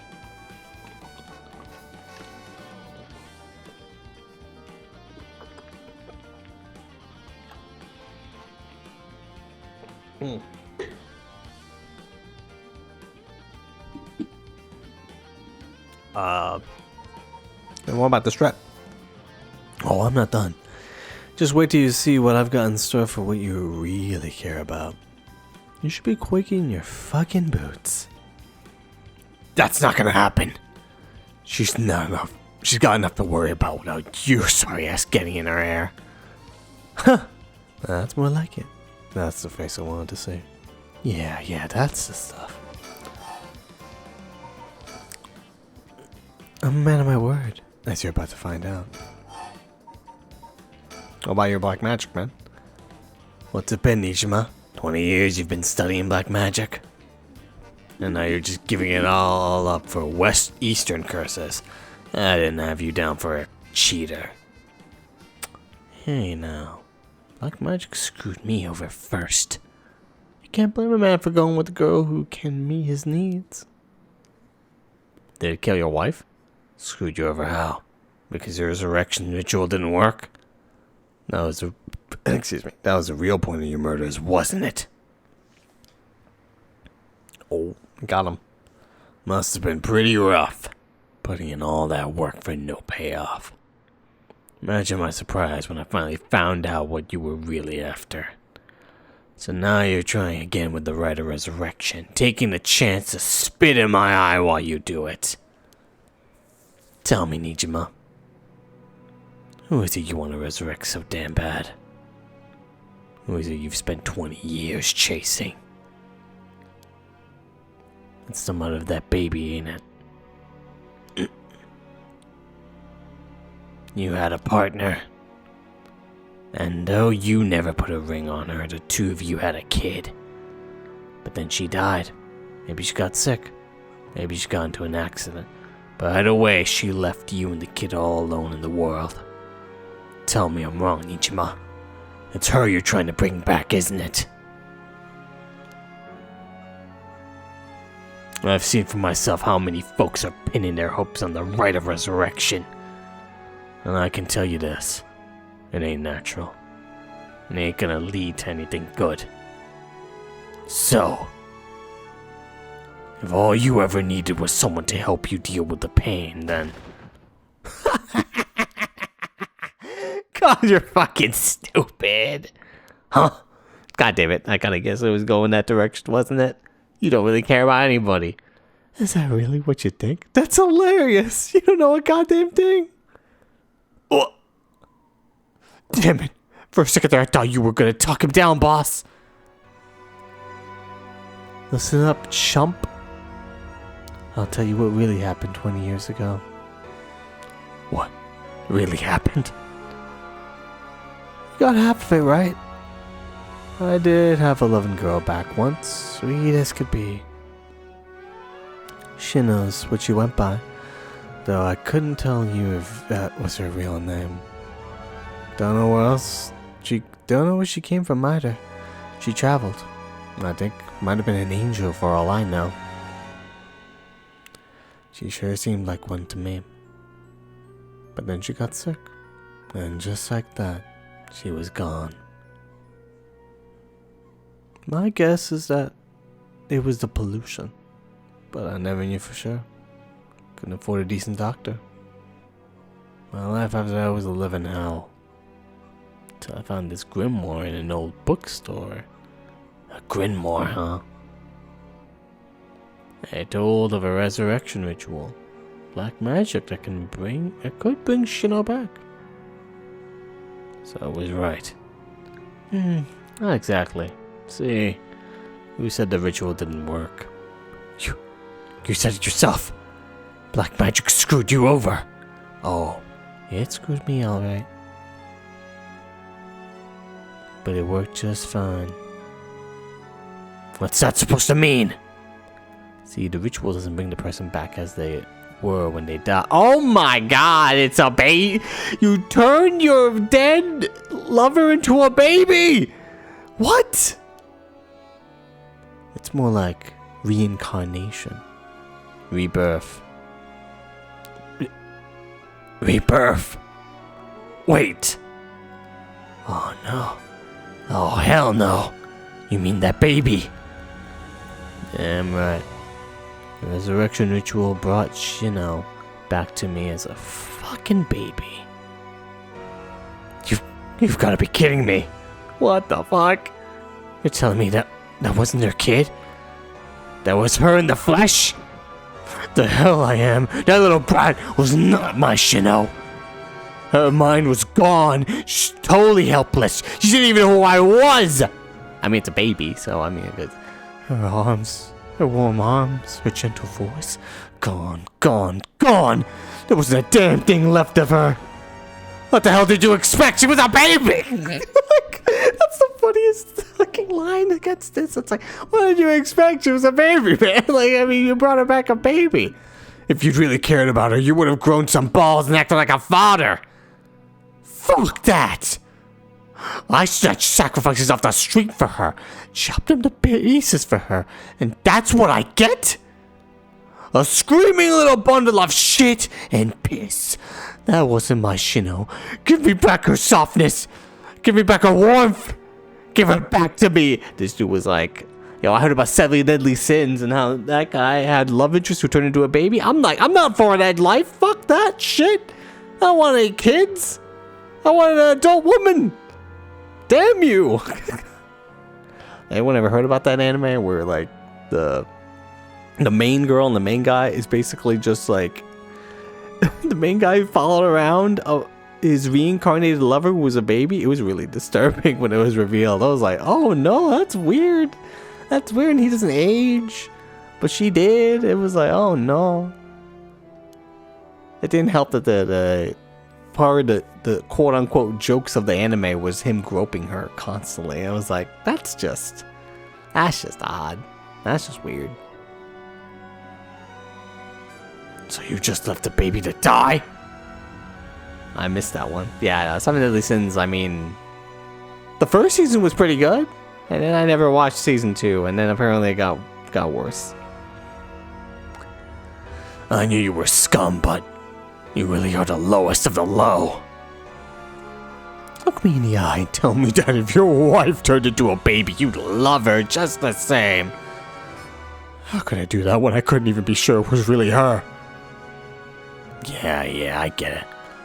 And what about the strap? Oh, I'm not done. Just wait till you see what I've got in store for what you really care about. You should be quaking your fucking boots. That's not gonna happen. She's got enough to worry about without your sorry ass getting in her hair. Huh. That's more like it. That's the face I wanted to see. Yeah, that's the stuff. I'm a man of my word, as you're about to find out. What about your black magic, man? What's it been, Nijima? 20 years you've been studying black magic? And now you're just giving it all up for West Eastern curses. I didn't have you down for a cheater. Hey now, black magic screwed me over first. You can't blame a man for going with a girl who can meet his needs. Did it kill your wife? Screwed you over how? Because your resurrection ritual didn't work? That was the real point of your murders, wasn't it? Oh, got him. Must have been pretty rough, putting in all that work for no payoff. Imagine my surprise when I finally found out what you were really after. So now you're trying again with the rite of resurrection, taking the chance to spit in my eye while you do it. Tell me, Nijima, who is it you want to resurrect so damn bad? Who is it you've spent 20 years chasing? It's the mother of that baby, ain't it? You had a partner. And though you never put a ring on her, the two of you had a kid. But then she died. Maybe she got sick. Maybe she got into an accident. But either way, she left you and the kid all alone in the world. Tell me I'm wrong, Nijima. It's her you're trying to bring back, isn't it? I've seen for myself how many folks are pinning their hopes on the rite of resurrection. And I can tell you this. It ain't natural. It ain't gonna lead to anything good. So, if all you ever needed was someone to help you deal with the pain, then... God, you're fucking stupid. Huh? God damn it, I kinda guess it was going that direction, wasn't it? You don't really care about anybody. Is that really what you think? That's hilarious. You don't know a goddamn thing. Oh. Damn it. For a second there, I thought you were gonna talk him down, boss. Listen up, chump. I'll tell you what really happened 20 years ago. What really happened? You got half of it right. I did have a loving girl back once, sweet as could be. She knows what she went by, though I couldn't tell you if that was her real name. Don't know where she came from either. She traveled. I think might have been an angel for all I know. She sure seemed like one to me. But then she got sick, and just like that, she was gone. My guess is that it was the pollution, but I never knew for sure. Couldn't afford a decent doctor. My life after that was a living hell. Till I found this grimoire in an old bookstore. A grimoire, huh? It told of a resurrection ritual. Black magic that could bring Shino back. So I was right. Not exactly. See, who said the ritual didn't work? You said it yourself. Black magic screwed you over. Oh, it screwed me alright. But it worked just fine. What's that supposed to mean? See, the ritual doesn't bring the person back as they were when they died. Oh my god, it's a baby! You turned your dead lover into a baby! What? It's more like reincarnation. Rebirth. Rebirth. Wait. Oh no. Oh hell no. You mean that baby? Damn right. The resurrection ritual brought Shino back to me as a fucking baby. You've got to be kidding me. What the fuck? You're telling me that wasn't their kid? That was her in the flesh? The hell I am. That little brat was not my Shino. Her mind was gone. She's totally helpless. She didn't even know who I was. I mean, it's a baby, so I mean, it's her arms, her warm arms, her gentle voice. Gone, gone, gone! There wasn't a damn thing left of her! What the hell did you expect? She was a baby! That's the funniest fucking line against this. It's like, what did you expect? She was a baby, man. Like, I mean, you brought her back a baby. If you'd really cared about her, you would have grown some balls and acted like a father. Fuck that! I set sacrifices off the street for her, chopped them to pieces for her, and that's what I get? A screaming little bundle of shit and piss. That wasn't my Shino. Give me back her softness. Give me back her warmth. Give her back to me. This dude was like, yo, I heard about 7 deadly sins and how that guy had love interest who turned into a baby. I'm like, I'm not for that life. Fuck that shit. I don't want any kids. I want an adult woman. Damn you. Anyone ever heard about that anime where like the main girl and the main guy is basically just like the main guy who followed around his reincarnated lover who was a baby? It was really disturbing when it was revealed. I was like, oh no, that's weird. That's weird, and he doesn't age. But she did. It was like, oh no. It didn't help that the part of the quote-unquote jokes of the anime was him groping her constantly. I was like, that's just odd. That's just weird. So you just left the baby to die? I missed that one. Yeah, 7 Deadly Sins, I mean, the first season was pretty good, and then I never watched season 2, and then apparently it got worse. I knew you were scum, but you really are the lowest of the low. Look me in the eye and tell me that if your wife turned into a baby, you'd love her just the same. How could I do that when I couldn't even be sure it was really her? Yeah, I get it.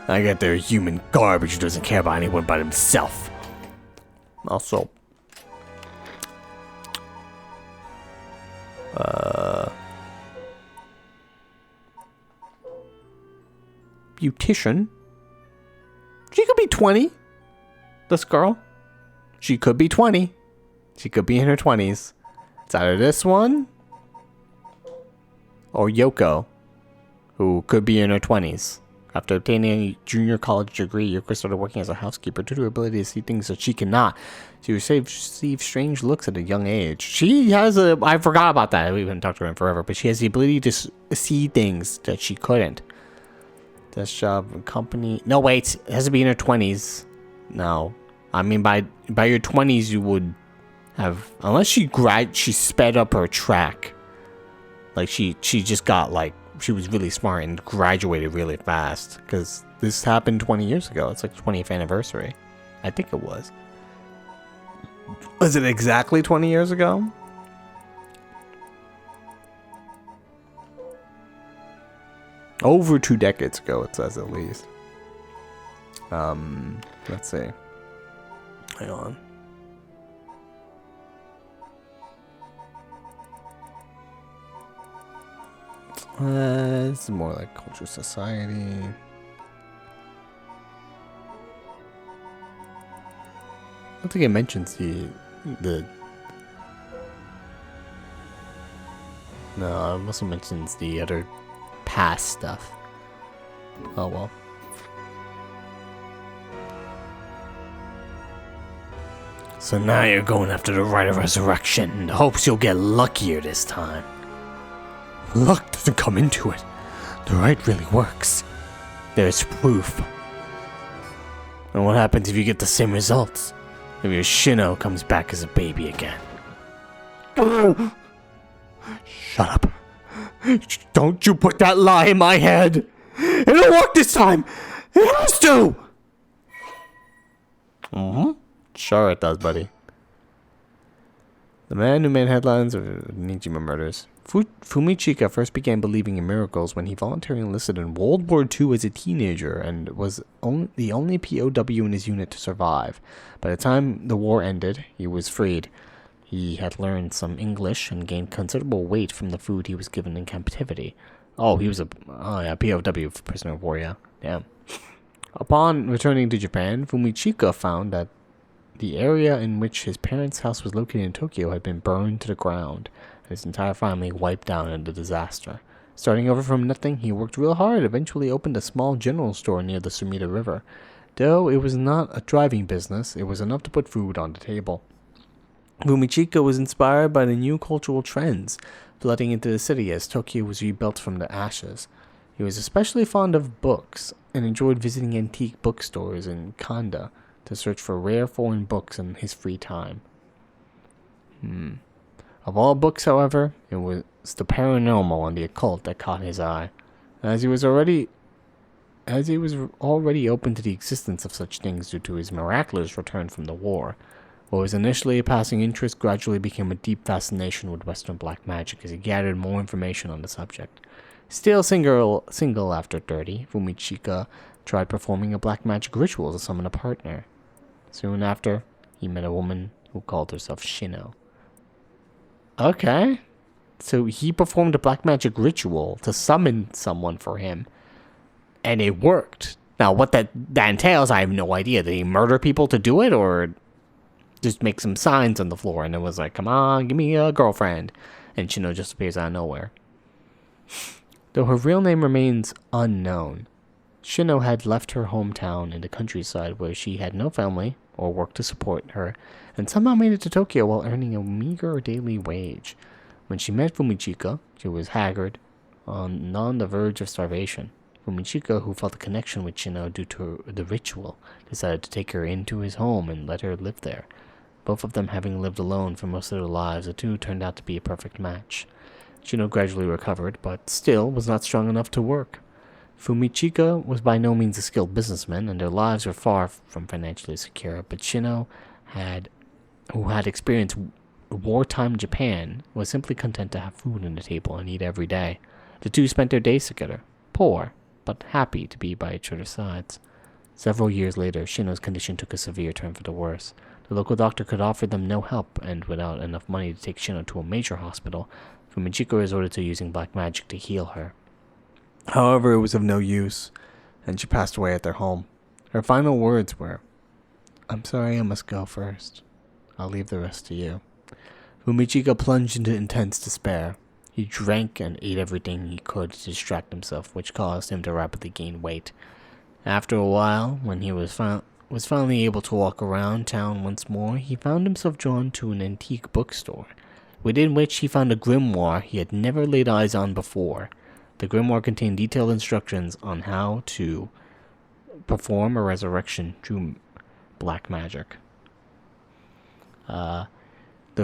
I get they're human garbage who doesn't care about anyone but himself. Also, beautician. She could be 20. This girl. She could be 20. She could be in her 20s. It's either this one or Yoko, who could be in her 20s. After obtaining a junior college degree, Yoko started working as a housekeeper due to her ability to see things that she cannot. She received strange looks at a young age. She has I forgot about that. We haven't talked to her in forever, but she has the ability to see things that she couldn't. Desk job, company. No, wait. It has to be in her 20s. No. I mean, by your 20s, you would have... Unless she sped up her track. Like, she just got, like... She was really smart and graduated really fast. Because this happened 20 years ago. It's like 20th anniversary. I think it was. Was it exactly 20 years ago? Over 2 decades ago, it says at least. Let's see. Hang on. This is more like culture, society. I don't think it mentions the. No, it mostly mentions the other past stuff. Oh well. So now you're going after the right of resurrection in the hopes you'll get luckier this time. Luck doesn't come into it. The right really works. There's proof. And what happens if you get the same results? If your Shino comes back as a baby again? Shut up. Don't you put that lie in my head. It'll work this time. It has to. Sure it does, buddy. The man who made headlines of Nijima murders. Fumichika first began believing in miracles when he voluntarily enlisted in World War II as a teenager and was the only POW in his unit to survive. By the time the war ended, he was freed. He had learned some English and gained considerable weight from the food he was given in captivity. Oh, he was a POW, prisoner of war, yeah. Damn. Upon returning to Japan, Fumichika found that The area in which his parents' house was located in Tokyo had been burned to the ground, and his entire family wiped out in the disaster. Starting over from nothing, he worked real hard, eventually opened a small general store near the Sumida River. Though it was not a thriving business, it was enough to put food on the table. Fumichika was inspired by the new cultural trends flooding into the city as Tokyo was rebuilt from the ashes. He was especially fond of books and enjoyed visiting antique bookstores in Kanda to search for rare foreign books in his free time. Of all books, however, it was the paranormal and the occult that caught his eye. As he was already open to the existence of such things due to his miraculous return from the war, what was initially a passing interest gradually became a deep fascination with Western black magic as he gathered more information on the subject. Still single after 30, Fumichika tried performing a black magic ritual to summon a partner. Soon after, he met a woman who called herself Shino. Okay. So he performed a black magic ritual to summon someone for him, and it worked. Now, what that entails, I have no idea. Did he murder people to do it, or just make some signs on the floor, and it was like, come on, give me a girlfriend, and Shino just appears out of nowhere. Though her real name remains unknown, Shino had left her hometown in the countryside where she had no family or work to support her, and somehow made it to Tokyo while earning a meager daily wage. When she met Fumichika, she was haggard, on the verge of starvation. Fumichika, who felt a connection with Shino due to the ritual, decided to take her into his home and let her live there. Both of them having lived alone for most of their lives, the two turned out to be a perfect match. Shino gradually recovered, but still was not strong enough to work. Fumichika was by no means a skilled businessman, and their lives were far from financially secure, but Shino, who had experienced wartime Japan, was simply content to have food on the table and eat every day. The two spent their days together, poor, but happy to be by each other's sides. Several years later, Shino's condition took a severe turn for the worse. The local doctor could offer them no help, and without enough money to take Shino to a major hospital, Fumichika resorted to using black magic to heal her. However, it was of no use, and she passed away at their home. Her final words were, "I'm sorry, I must go first. I'll leave the rest to you." Fumichika plunged into intense despair. He drank and ate everything he could to distract himself, which caused him to rapidly gain weight. After a while, when he was finally able to walk around town once more, he found himself drawn to an antique bookstore, within which he found a grimoire he had never laid eyes on before. The grimoire contained detailed instructions on how to perform a resurrection through black magic. The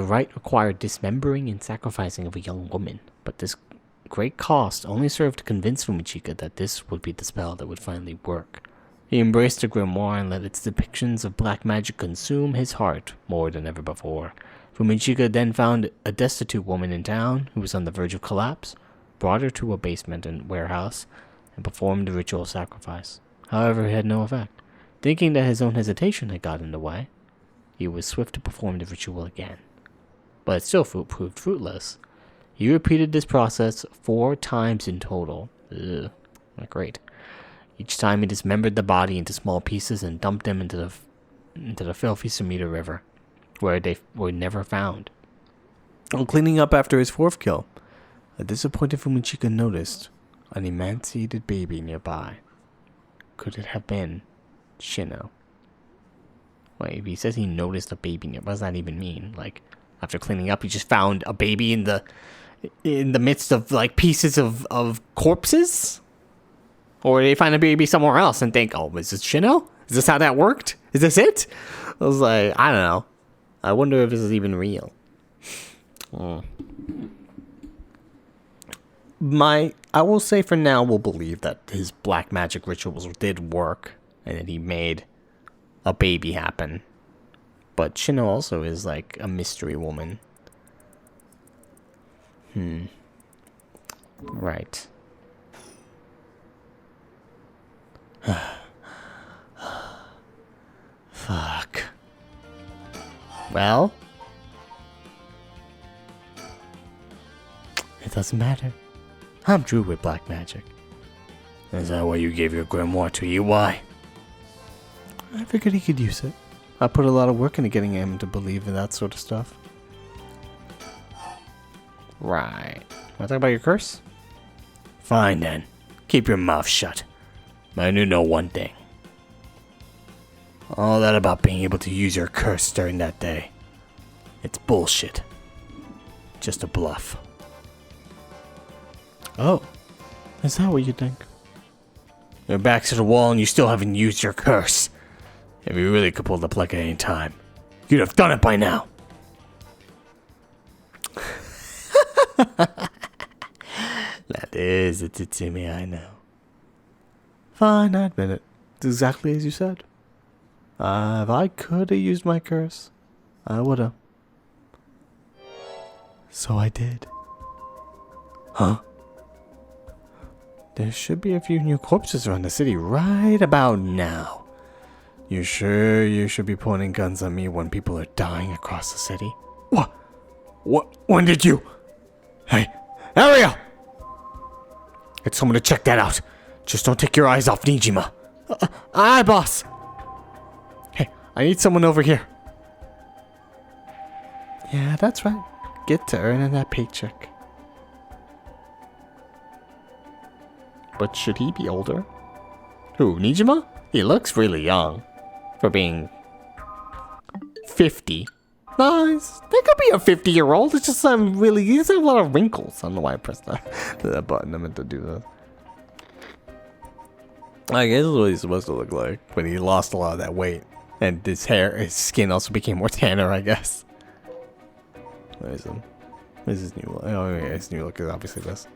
rite required dismembering and sacrificing of a young woman, but this great cost only served to convince Fumichika that this would be the spell that would finally work. He embraced the grimoire and let its depictions of black magic consume his heart more than ever before. Fumichika then found a destitute woman in town who was on the verge of collapse, brought her to a basement and warehouse, and performed the ritual sacrifice. However, it had no effect. Thinking that his own hesitation had got in the way, he was swift to perform the ritual again. But it still proved fruitless. He repeated this process 4 times in total. Ugh, not great. Each time he dismembered the body into small pieces and dumped them into the filthy Sumida River, where they were never found. While cleaning up after his 4th kill, a disappointed Fumichika noticed an emaciated baby nearby. Could it have been Shino? Wait, if he says he noticed a baby nearby, what does that even mean? Like, after cleaning up, he just found a baby in the midst of like pieces of corpses? Or they find a baby somewhere else and think, oh, is this Shino? Is this how that worked? Is this it? I was like, I don't know. I wonder if this is even real. I will say for now, we'll believe that his black magic rituals did work and that he made a baby happen. But Shino also is like a mystery woman. Right. Fuck. Well, it doesn't matter. I'm true with black magic. Is that why you gave your grimoire to EY? I figured he could use it. I put a lot of work into getting him to believe in that sort of stuff. Right. Want to talk about your curse? Fine then. Keep your mouth shut. I do know one thing. All that about being able to use your curse during that day. It's bullshit. Just a bluff. Oh. Is that what you think? Your back's to the wall and you still haven't used your curse. If you really could pull the plug at any time, you'd have done it by now. That is a Titsumi, I know. Fine, I admit it. It's exactly as you said. If I could have used my curse, I would have. So I did. Huh? There should be a few new corpses around the city right about now. You sure you should be pointing guns at me when people are dying across the city? What? When did you? Hey, Ariel! Get someone to check that out. Just don't take your eyes off Nijima. Aye, boss. Hey, I need someone over here. Yeah, that's right. Get to earning that paycheck. But should he be older? Who, Nijima? He looks really young. For being 50. Nice. They could be a 50-year-old. It's just really, he has a lot of wrinkles. I don't know why I pressed that button. I meant to do that. I guess that's what he's supposed to look like when he lost a lot of that weight. And his skin also became more tanner, I guess. Where is him? Where's his new look? Oh, yeah, his new look is obviously this.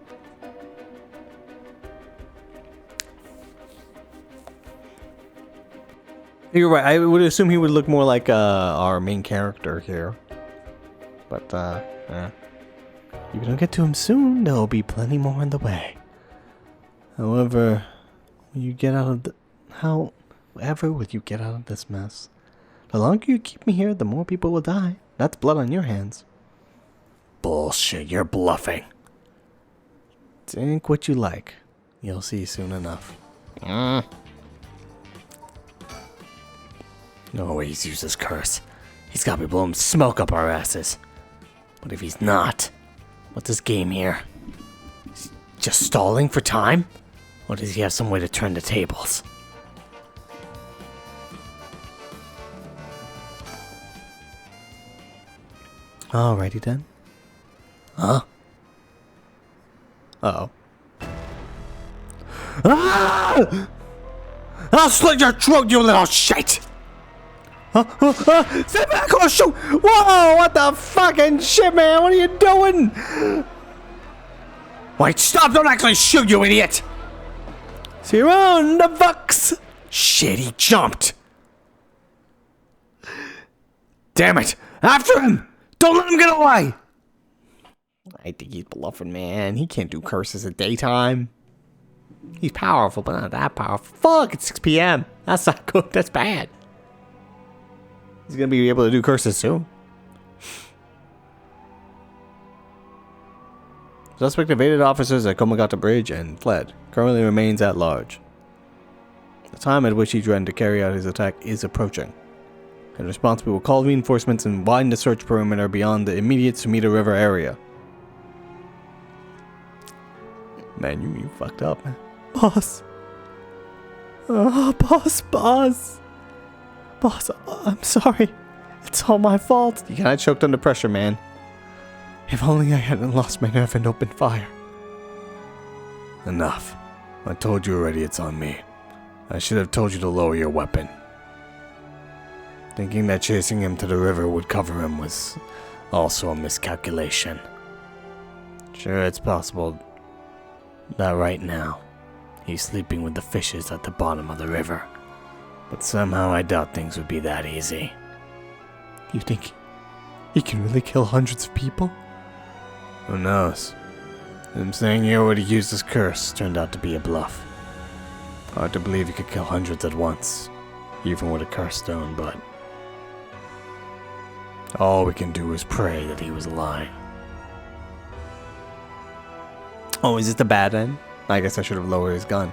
You're right. I would assume he would look more like our main character here. But, yeah. If we don't get to him soon, there'll be plenty more on the way. However, when you get out of the... However will you get out of this mess? The longer you keep me here, the more people will die. That's blood on your hands. Bullshit, you're bluffing. Think what you like. You'll see soon enough. No way he's used his curse. He's got to be blowing smoke up our asses. But if he's not, what's his game here? Is he just stalling for time? Or does he have some way to turn the tables? Alrighty then. Huh? Uh-oh. Ah! I'll slit your throat, you little shit! Stay back or shoot! Whoa, what the fucking shit, man? What are you doing? Wait, stop! Don't actually shoot, you idiot! See you around the bucks! Shit, he jumped! Damn it! After him! Don't let him get away! I think he's bluffing, man. He can't do curses at daytime. He's powerful, but not that powerful. Fuck, it's 6 p.m. That's not good. That's bad. He's gonna be able to do curses soon. Suspect evaded officers at Komagata Bridge and fled. Currently remains at large. The time at which he threatened to carry out his attack is approaching. In response, we will call reinforcements and widen the search perimeter beyond the immediate Sumida River area. Man, you fucked up, man. Boss. Oh, boss. Boss, I'm sorry. It's all my fault. You kinda choked under pressure, man. If only I hadn't lost my nerve and opened fire. Enough. I told you already it's on me. I should have told you to lower your weapon. Thinking that chasing him to the river would cover him was also a miscalculation. Sure, it's possible that right now he's sleeping with the fishes at the bottom of the river. But somehow I doubt things would be that easy. You think he can really kill hundreds of people? Who knows? Him saying he already used his curse turned out to be a bluff. Hard to believe he could kill hundreds at once, even with a curse stone, but all we can do is pray that he was lying. Oh, is this the bad end? I guess I should have lowered his gun.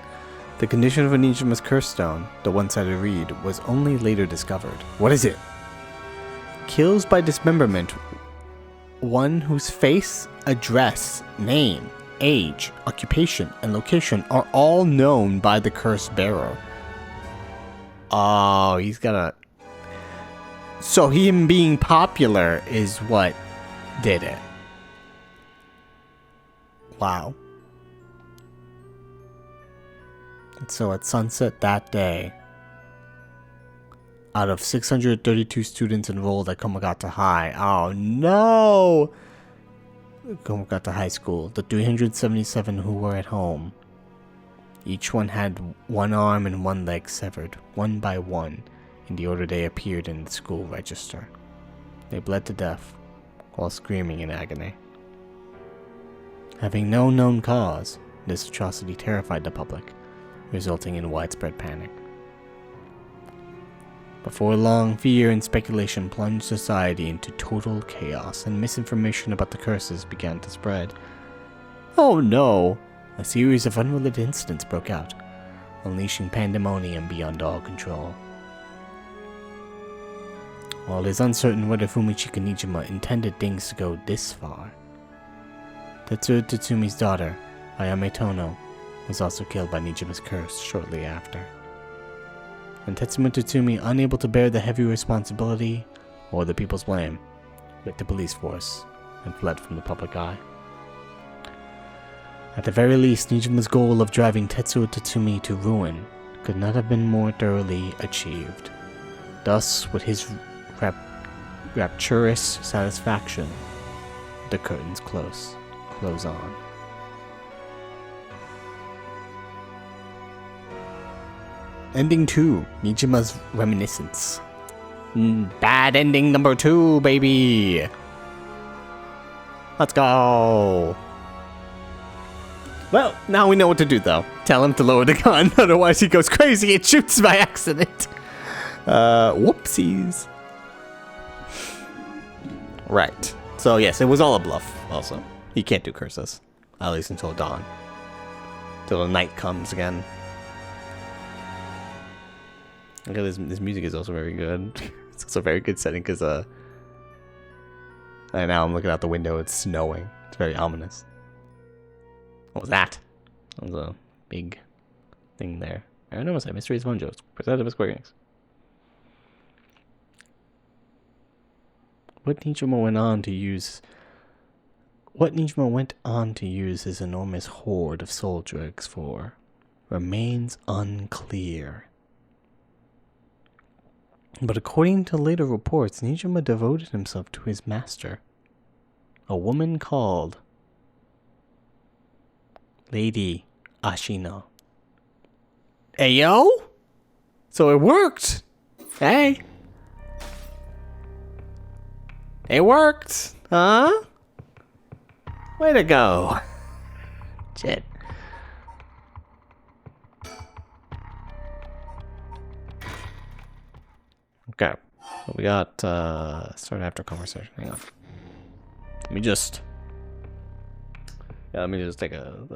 The condition of Onijima's curse stone, the one-sided reed, was only later discovered. What is it? Kills by dismemberment. One whose face, address, name, age, occupation, and location are all known by the curse bearer. Oh, he's got a... So him being popular is what did it. Wow. And so at sunset that day, out of 632 students enrolled at Komagata High, oh no! Komagata High School, the 377 who were at home, each one had one arm and one leg severed, one by one, in the order they appeared in the school register. They bled to death, while screaming in agony. Having no known cause, this atrocity terrified the public, resulting in widespread panic. Before long, fear and speculation plunged society into total chaos, and misinformation about the curses began to spread. Oh no! A series of unrelated incidents broke out, unleashing pandemonium beyond all control. While it is uncertain whether Fumichika Nijima intended things to go this far, Tetsuo Tatsumi's daughter, Ayame Tono, was also killed by Nijima's curse shortly after. And Tetsuo Tatsumi, unable to bear the heavy responsibility or the people's blame, quit the police force and fled from the public eye. At the very least, Nijima's goal of driving Tetsuo Tatsumi to ruin could not have been more thoroughly achieved. Thus, with his rapturous satisfaction, the curtains close on. Ending 2, Nijima's Reminiscence. Bad ending number 2, baby! Let's go! Well, now we know what to do, though. Tell him to lower the gun, otherwise he goes crazy and shoots by accident. Whoopsies. Right. So, yes, it was all a bluff, also. He can't do curses. At least until dawn. Till the night comes again. Okay, this music is also very good. It's also a very good setting because, and now I'm looking out the window, it's snowing. It's very ominous. What was that? That was a big thing there. Paranormasight, Mysteries of Monjos, presented by Square Enix. What Nijima went on to use his enormous hoard of soul drugs for remains unclear. But according to later reports, Nijima devoted himself to his master, a woman called Lady Ashino. Hey, yo! So it worked! Hey! It worked! Huh? Way to go! Shit. Okay. So we got, start after conversation. Hang on. Let me just take a